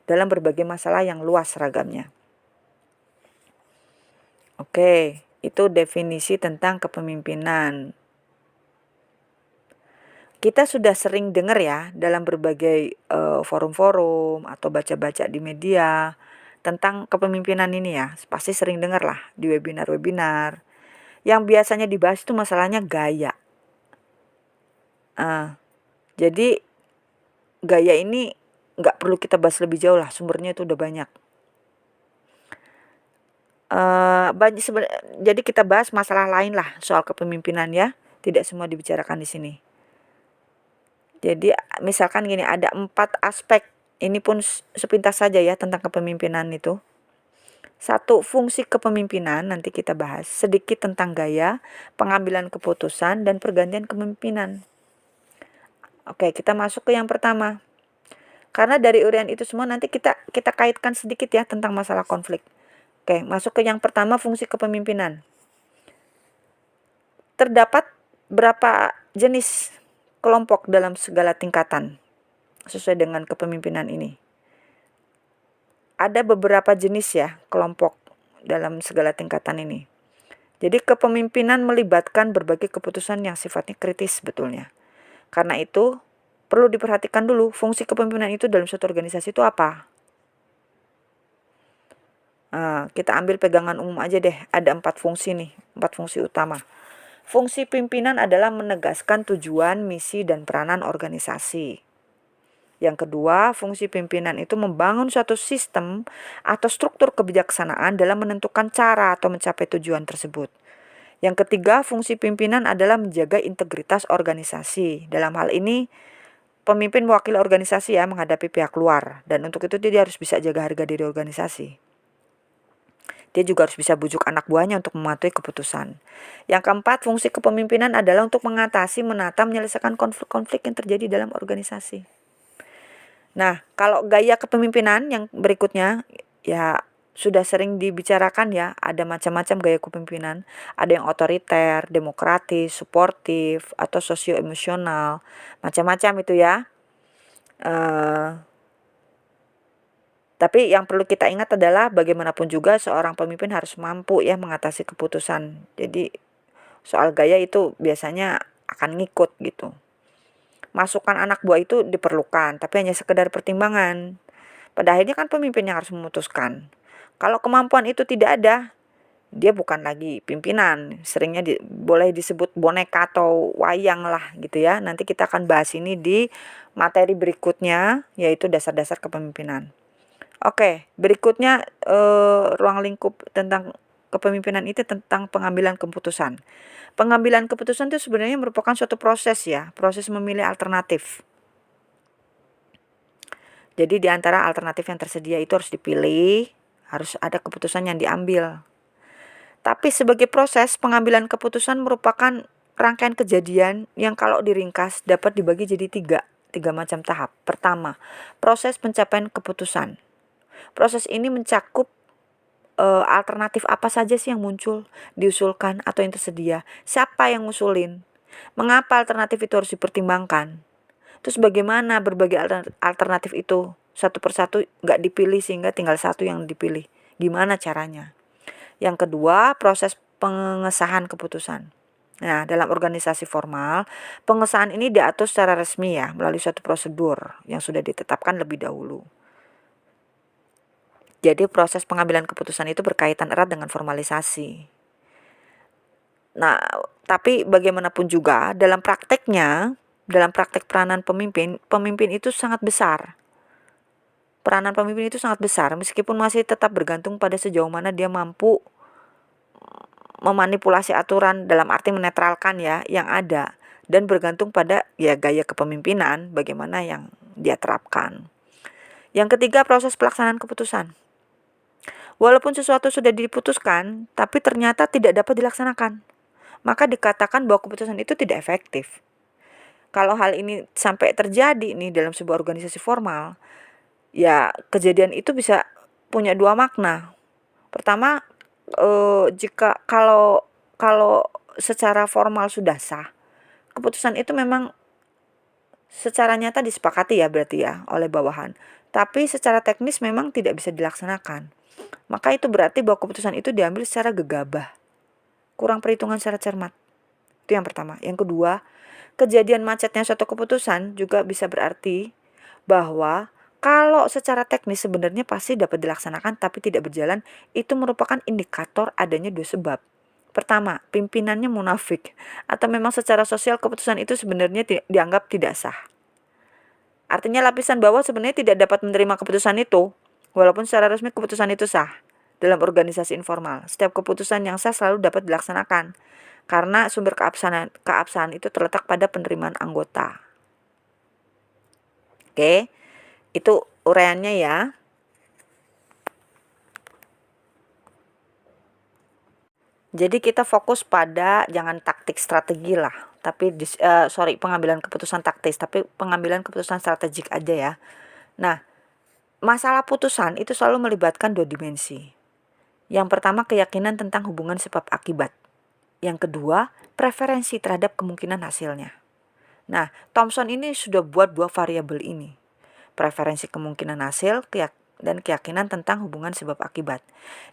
dalam berbagai masalah yang luas ragamnya. Oke, itu definisi tentang kepemimpinan. Kita sudah sering dengar ya dalam berbagai forum-forum atau baca-baca di media tentang kepemimpinan ini ya. Pasti sering dengar lah di webinar-webinar. Yang biasanya dibahas itu masalahnya gaya. Jadi gaya ini nggak perlu kita bahas lebih jauh lah, sumbernya itu udah banyak. Jadi kita bahas masalah lain lah soal kepemimpinan ya. Tidak semua dibicarakan di sini. Jadi misalkan gini, ada 4 aspek, ini pun sepintas saja ya tentang kepemimpinan itu. 1, fungsi kepemimpinan, nanti kita bahas. Sedikit tentang gaya, pengambilan keputusan, dan pergantian kepemimpinan. Oke, kita masuk ke yang pertama. Karena dari urian itu semua nanti kita kaitkan sedikit ya tentang masalah konflik. Oke, masuk ke yang pertama, fungsi kepemimpinan. Terdapat berapa jenis kelompok dalam segala tingkatan sesuai dengan kepemimpinan ini? Ada beberapa jenis ya kelompok dalam segala tingkatan ini. Jadi kepemimpinan melibatkan berbagai keputusan yang sifatnya kritis sebetulnya. Karena itu perlu diperhatikan dulu fungsi kepemimpinan itu dalam suatu organisasi itu apa. Kita ambil pegangan umum aja deh, ada 4 fungsi nih, 4 fungsi utama. Fungsi pimpinan adalah menegaskan tujuan, misi, dan peranan organisasi. Yang kedua, fungsi pimpinan itu membangun suatu sistem atau struktur kebijaksanaan dalam menentukan cara atau mencapai tujuan tersebut. Yang ketiga, fungsi pimpinan adalah menjaga integritas organisasi. Dalam hal ini, pemimpin mewakili organisasi ya menghadapi pihak luar. Dan untuk itu dia harus bisa jaga harga diri organisasi. Dia juga harus bisa bujuk anak buahnya untuk mematuhi keputusan. Yang keempat, fungsi kepemimpinan adalah untuk mengatasi, menata, menyelesaikan konflik-konflik yang terjadi dalam organisasi. Nah, kalau gaya kepemimpinan yang berikutnya, ya sudah sering dibicarakan ya, ada macam-macam gaya kepemimpinan. Ada yang otoriter, demokratis, suportif, atau sosio-emosional. Macam-macam itu ya. Tapi yang perlu kita ingat adalah bagaimanapun juga seorang pemimpin harus mampu ya mengatasi keputusan. Jadi soal gaya itu biasanya akan ngikut gitu. Masukan anak buah itu diperlukan, tapi hanya sekedar pertimbangan. Pada akhirnya kan pemimpin yang harus memutuskan. Kalau kemampuan itu tidak ada, dia bukan lagi pimpinan. Seringnya boleh disebut boneka atau wayang lah gitu ya. Nanti kita akan bahas ini di materi berikutnya, yaitu dasar-dasar kepemimpinan. Oke, berikutnya ruang lingkup tentang kepemimpinan itu tentang pengambilan keputusan. Pengambilan keputusan itu sebenarnya merupakan suatu proses ya, proses memilih alternatif. Jadi di antara alternatif yang tersedia itu harus dipilih, harus ada keputusan yang diambil. Tapi sebagai proses pengambilan keputusan merupakan rangkaian kejadian yang kalau diringkas dapat dibagi jadi tiga macam tahap. Pertama, proses pencapaian keputusan. Proses ini mencakup alternatif apa saja sih yang muncul, diusulkan atau yang tersedia, siapa yang ngusulin, mengapa alternatif itu harus dipertimbangkan, terus bagaimana berbagai alternatif itu satu persatu nggak dipilih sehingga tinggal satu yang dipilih, gimana caranya. Yang kedua, proses pengesahan keputusan. Nah, dalam organisasi formal, pengesahan ini diatur secara resmi ya melalui suatu prosedur yang sudah ditetapkan lebih dahulu. Jadi proses pengambilan keputusan itu berkaitan erat dengan formalisasi. Nah, tapi bagaimanapun juga dalam prakteknya, dalam praktek peranan pemimpin, pemimpin itu sangat besar. Peranan pemimpin itu sangat besar meskipun masih tetap bergantung pada sejauh mana dia mampu memanipulasi aturan dalam arti menetralkan ya yang ada dan bergantung pada ya gaya kepemimpinan bagaimana yang dia terapkan. Yang ketiga, proses pelaksanaan keputusan. Walaupun sesuatu sudah diputuskan, tapi ternyata tidak dapat dilaksanakan, maka dikatakan bahwa keputusan itu tidak efektif. Kalau hal ini sampai terjadi nih dalam sebuah organisasi formal, ya kejadian itu bisa punya dua makna. Pertama, jika kalau kalau secara formal sudah sah, keputusan itu memang secara nyata disepakati ya berarti ya oleh bawahan. Tapi secara teknis memang tidak bisa dilaksanakan. Maka itu berarti bahwa keputusan itu diambil secara gegabah, kurang perhitungan secara cermat. Itu yang pertama. Yang kedua, kejadian macetnya suatu keputusan juga bisa berarti bahwa kalau secara teknis sebenarnya pasti dapat dilaksanakan tapi tidak berjalan, itu merupakan indikator adanya dua sebab. Pertama, pimpinannya munafik atau memang secara sosial keputusan itu sebenarnya dianggap tidak sah. Artinya lapisan bawah sebenarnya tidak dapat menerima keputusan itu, walaupun secara resmi keputusan itu sah. Dalam organisasi informal, setiap keputusan yang sah selalu dapat dilaksanakan, karena sumber keabsahan itu terletak pada penerimaan anggota. Oke, itu uraiannya ya. Jadi kita fokus pada jangan taktik strategi lah, tapi pengambilan keputusan taktis, tapi pengambilan keputusan strategik aja ya. Nah, masalah putusan itu selalu melibatkan dua dimensi. Yang pertama, keyakinan tentang hubungan sebab akibat. Yang kedua, preferensi terhadap kemungkinan hasilnya. Nah, Thomson ini sudah buat dua variabel ini. Preferensi kemungkinan hasil dan keyakinan tentang hubungan sebab akibat.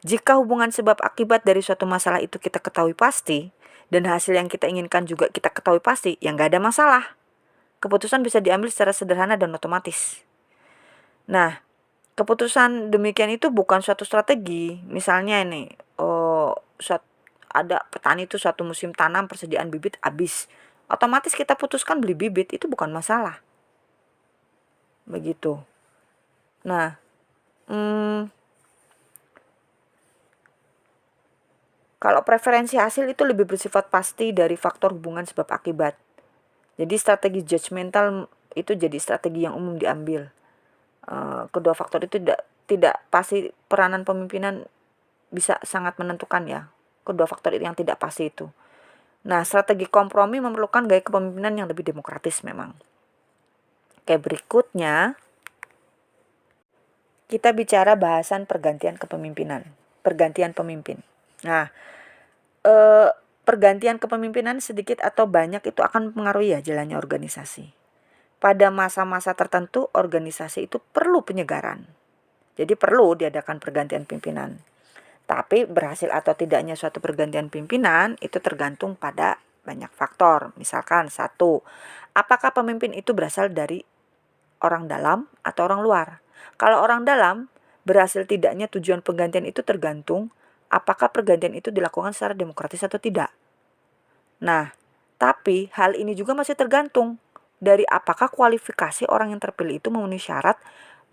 Jika hubungan sebab akibat dari suatu masalah itu kita ketahui pasti, dan hasil yang kita inginkan juga kita ketahui pasti, ya nggak ada masalah. Keputusan bisa diambil secara sederhana dan otomatis. Nah, keputusan demikian itu bukan suatu strategi. Misalnya ini, ada petani itu suatu musim tanam persediaan bibit habis. Otomatis kita putuskan beli bibit, itu bukan masalah. Begitu. Nah, kalau preferensi hasil itu lebih bersifat pasti dari faktor hubungan sebab akibat. Jadi strategi judgmental itu jadi strategi yang umum diambil. Kedua faktor itu tidak pasti, peranan pemimpinan bisa sangat menentukan ya. Kedua faktor itu yang tidak pasti itu. Nah, strategi kompromi memerlukan gaya kepemimpinan yang lebih demokratis memang. Oke, berikutnya kita bicara bahasan pergantian kepemimpinan, pergantian pemimpin. Nah, pergantian kepemimpinan sedikit atau banyak itu akan mempengaruhi ya jalannya organisasi. Pada masa-masa tertentu organisasi itu perlu penyegaran. Jadi perlu diadakan pergantian pimpinan. Tapi berhasil atau tidaknya suatu pergantian pimpinan itu tergantung pada banyak faktor. Misalkan satu, apakah pemimpin itu berasal dari orang dalam atau orang luar? Kalau orang dalam, berhasil tidaknya tujuan penggantian itu tergantung apakah pergantian itu dilakukan secara demokratis atau tidak. Nah, tapi hal ini juga masih tergantung dari apakah kualifikasi orang yang terpilih itu memenuhi syarat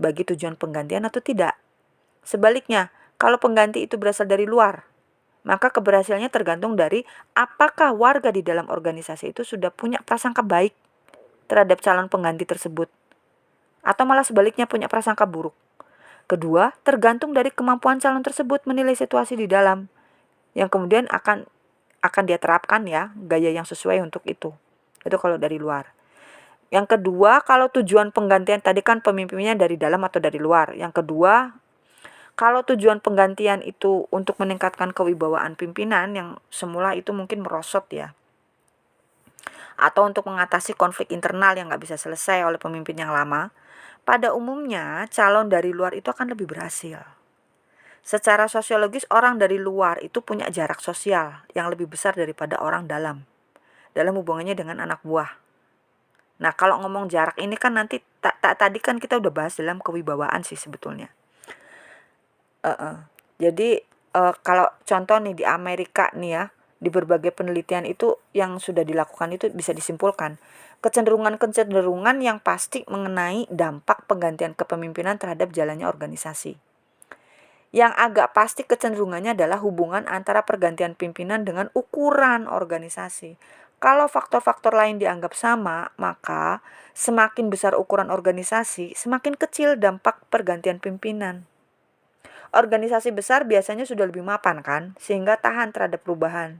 bagi tujuan penggantian atau tidak. Sebaliknya, kalau pengganti itu berasal dari luar, maka keberhasilannya tergantung dari apakah warga di dalam organisasi itu sudah punya prasangka baik terhadap calon pengganti tersebut, atau malah sebaliknya punya prasangka buruk. Kedua, tergantung dari kemampuan calon tersebut menilai situasi di dalam, yang kemudian akan dia terapkan ya gaya yang sesuai untuk itu. Itu kalau dari luar. Yang kedua, kalau tujuan penggantian tadi kan pemimpinnya dari dalam atau dari luar. Yang kedua, kalau tujuan penggantian itu untuk meningkatkan kewibawaan pimpinan yang semula itu mungkin merosot ya, atau untuk mengatasi konflik internal yang nggak bisa selesai oleh pemimpin yang lama, pada umumnya calon dari luar itu akan lebih berhasil. Secara sosiologis, orang dari luar itu punya jarak sosial yang lebih besar daripada orang dalam hubungannya dengan anak buah. Nah, kalau ngomong jarak ini kan nanti tadi kan kita udah bahas dalam kewibawaan sih sebetulnya. Jadi kalau contoh nih di Amerika nih ya, Di berbagai penelitian itu yang sudah dilakukan itu bisa disimpulkan kecenderungan-kecenderungan yang pasti mengenai dampak penggantian kepemimpinan terhadap jalannya organisasi. Yang agak pasti kecenderungannya adalah hubungan antara pergantian pimpinan dengan ukuran organisasi. Kalau faktor-faktor lain dianggap sama, maka semakin besar ukuran organisasi, semakin kecil dampak pergantian pimpinan. Organisasi besar biasanya sudah lebih mapan kan, sehingga tahan terhadap perubahan.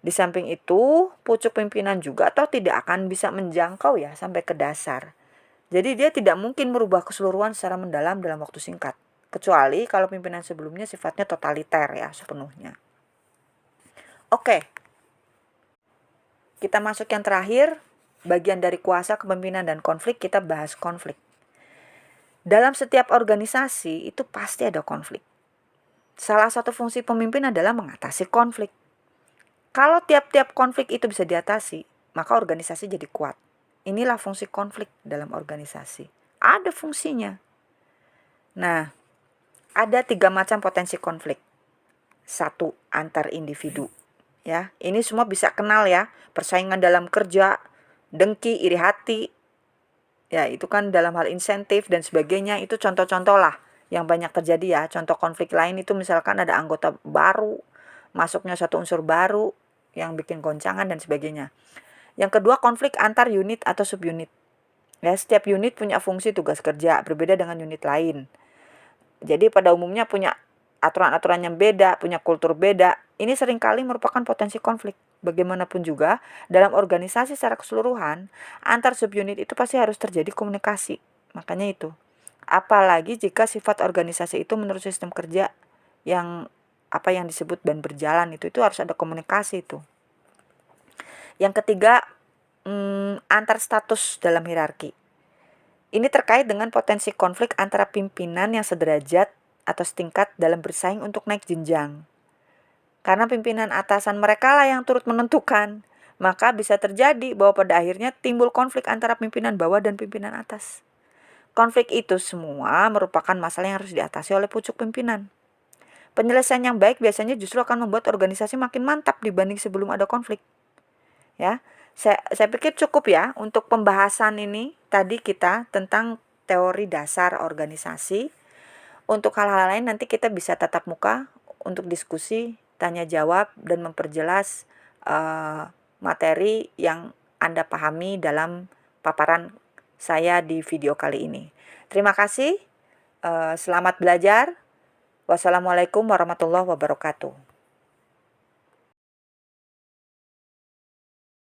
Di samping itu, pucuk pimpinan juga atau tidak akan bisa menjangkau ya sampai ke dasar. Jadi dia tidak mungkin merubah keseluruhan secara mendalam dalam waktu singkat. Kecuali kalau pimpinan sebelumnya sifatnya totaliter ya sepenuhnya. Oke, kita masuk yang terakhir, bagian dari kuasa, kepemimpinan, dan konflik. Kita bahas konflik. Dalam setiap organisasi itu pasti ada konflik. Salah satu fungsi pemimpin adalah mengatasi konflik. Kalau tiap-tiap konflik itu bisa diatasi, maka organisasi jadi kuat. Inilah fungsi konflik dalam organisasi. Ada fungsinya. Nah, ada 3 macam potensi konflik. 1, antar individu. Ya, ini semua bisa kenal ya, persaingan dalam kerja, dengki, iri hati. Ya, itu kan dalam hal insentif dan sebagainya, itu contoh-contoh lah yang banyak terjadi ya. Contoh konflik lain itu misalkan ada anggota baru, masuknya satu unsur baru yang bikin goncangan dan sebagainya. Yang kedua, konflik antar unit atau subunit. Ya, setiap unit punya fungsi tugas kerja berbeda dengan unit lain. Jadi pada umumnya punya aturan-aturan yang beda, punya kultur beda. Ini seringkali merupakan potensi konflik. Bagaimanapun juga, dalam organisasi secara keseluruhan, antar subunit itu pasti harus terjadi komunikasi. Makanya itu. Apalagi jika sifat organisasi itu menurut sistem kerja yang yang disebut dan berjalan itu harus ada komunikasi itu. Yang ketiga, antar status dalam hierarki. Ini terkait dengan potensi konflik antara pimpinan yang sederajat atau setingkat dalam bersaing untuk naik jenjang. Karena pimpinan atasan mereka lah yang turut menentukan, maka bisa terjadi bahwa pada akhirnya timbul konflik antara pimpinan bawah dan pimpinan atas. Konflik itu semua merupakan masalah yang harus diatasi oleh pucuk pimpinan. Penyelesaian yang baik biasanya justru akan membuat organisasi makin mantap dibanding sebelum ada konflik. Ya, saya pikir cukup ya untuk pembahasan ini. Tadi kita tentang teori dasar organisasi. Untuk hal-hal lain nanti kita bisa tatap muka untuk diskusi, tanya jawab, dan memperjelas materi yang Anda pahami dalam paparan saya di video kali ini. Terima kasih, selamat belajar. Wassalamualaikum warahmatullahi wabarakatuh.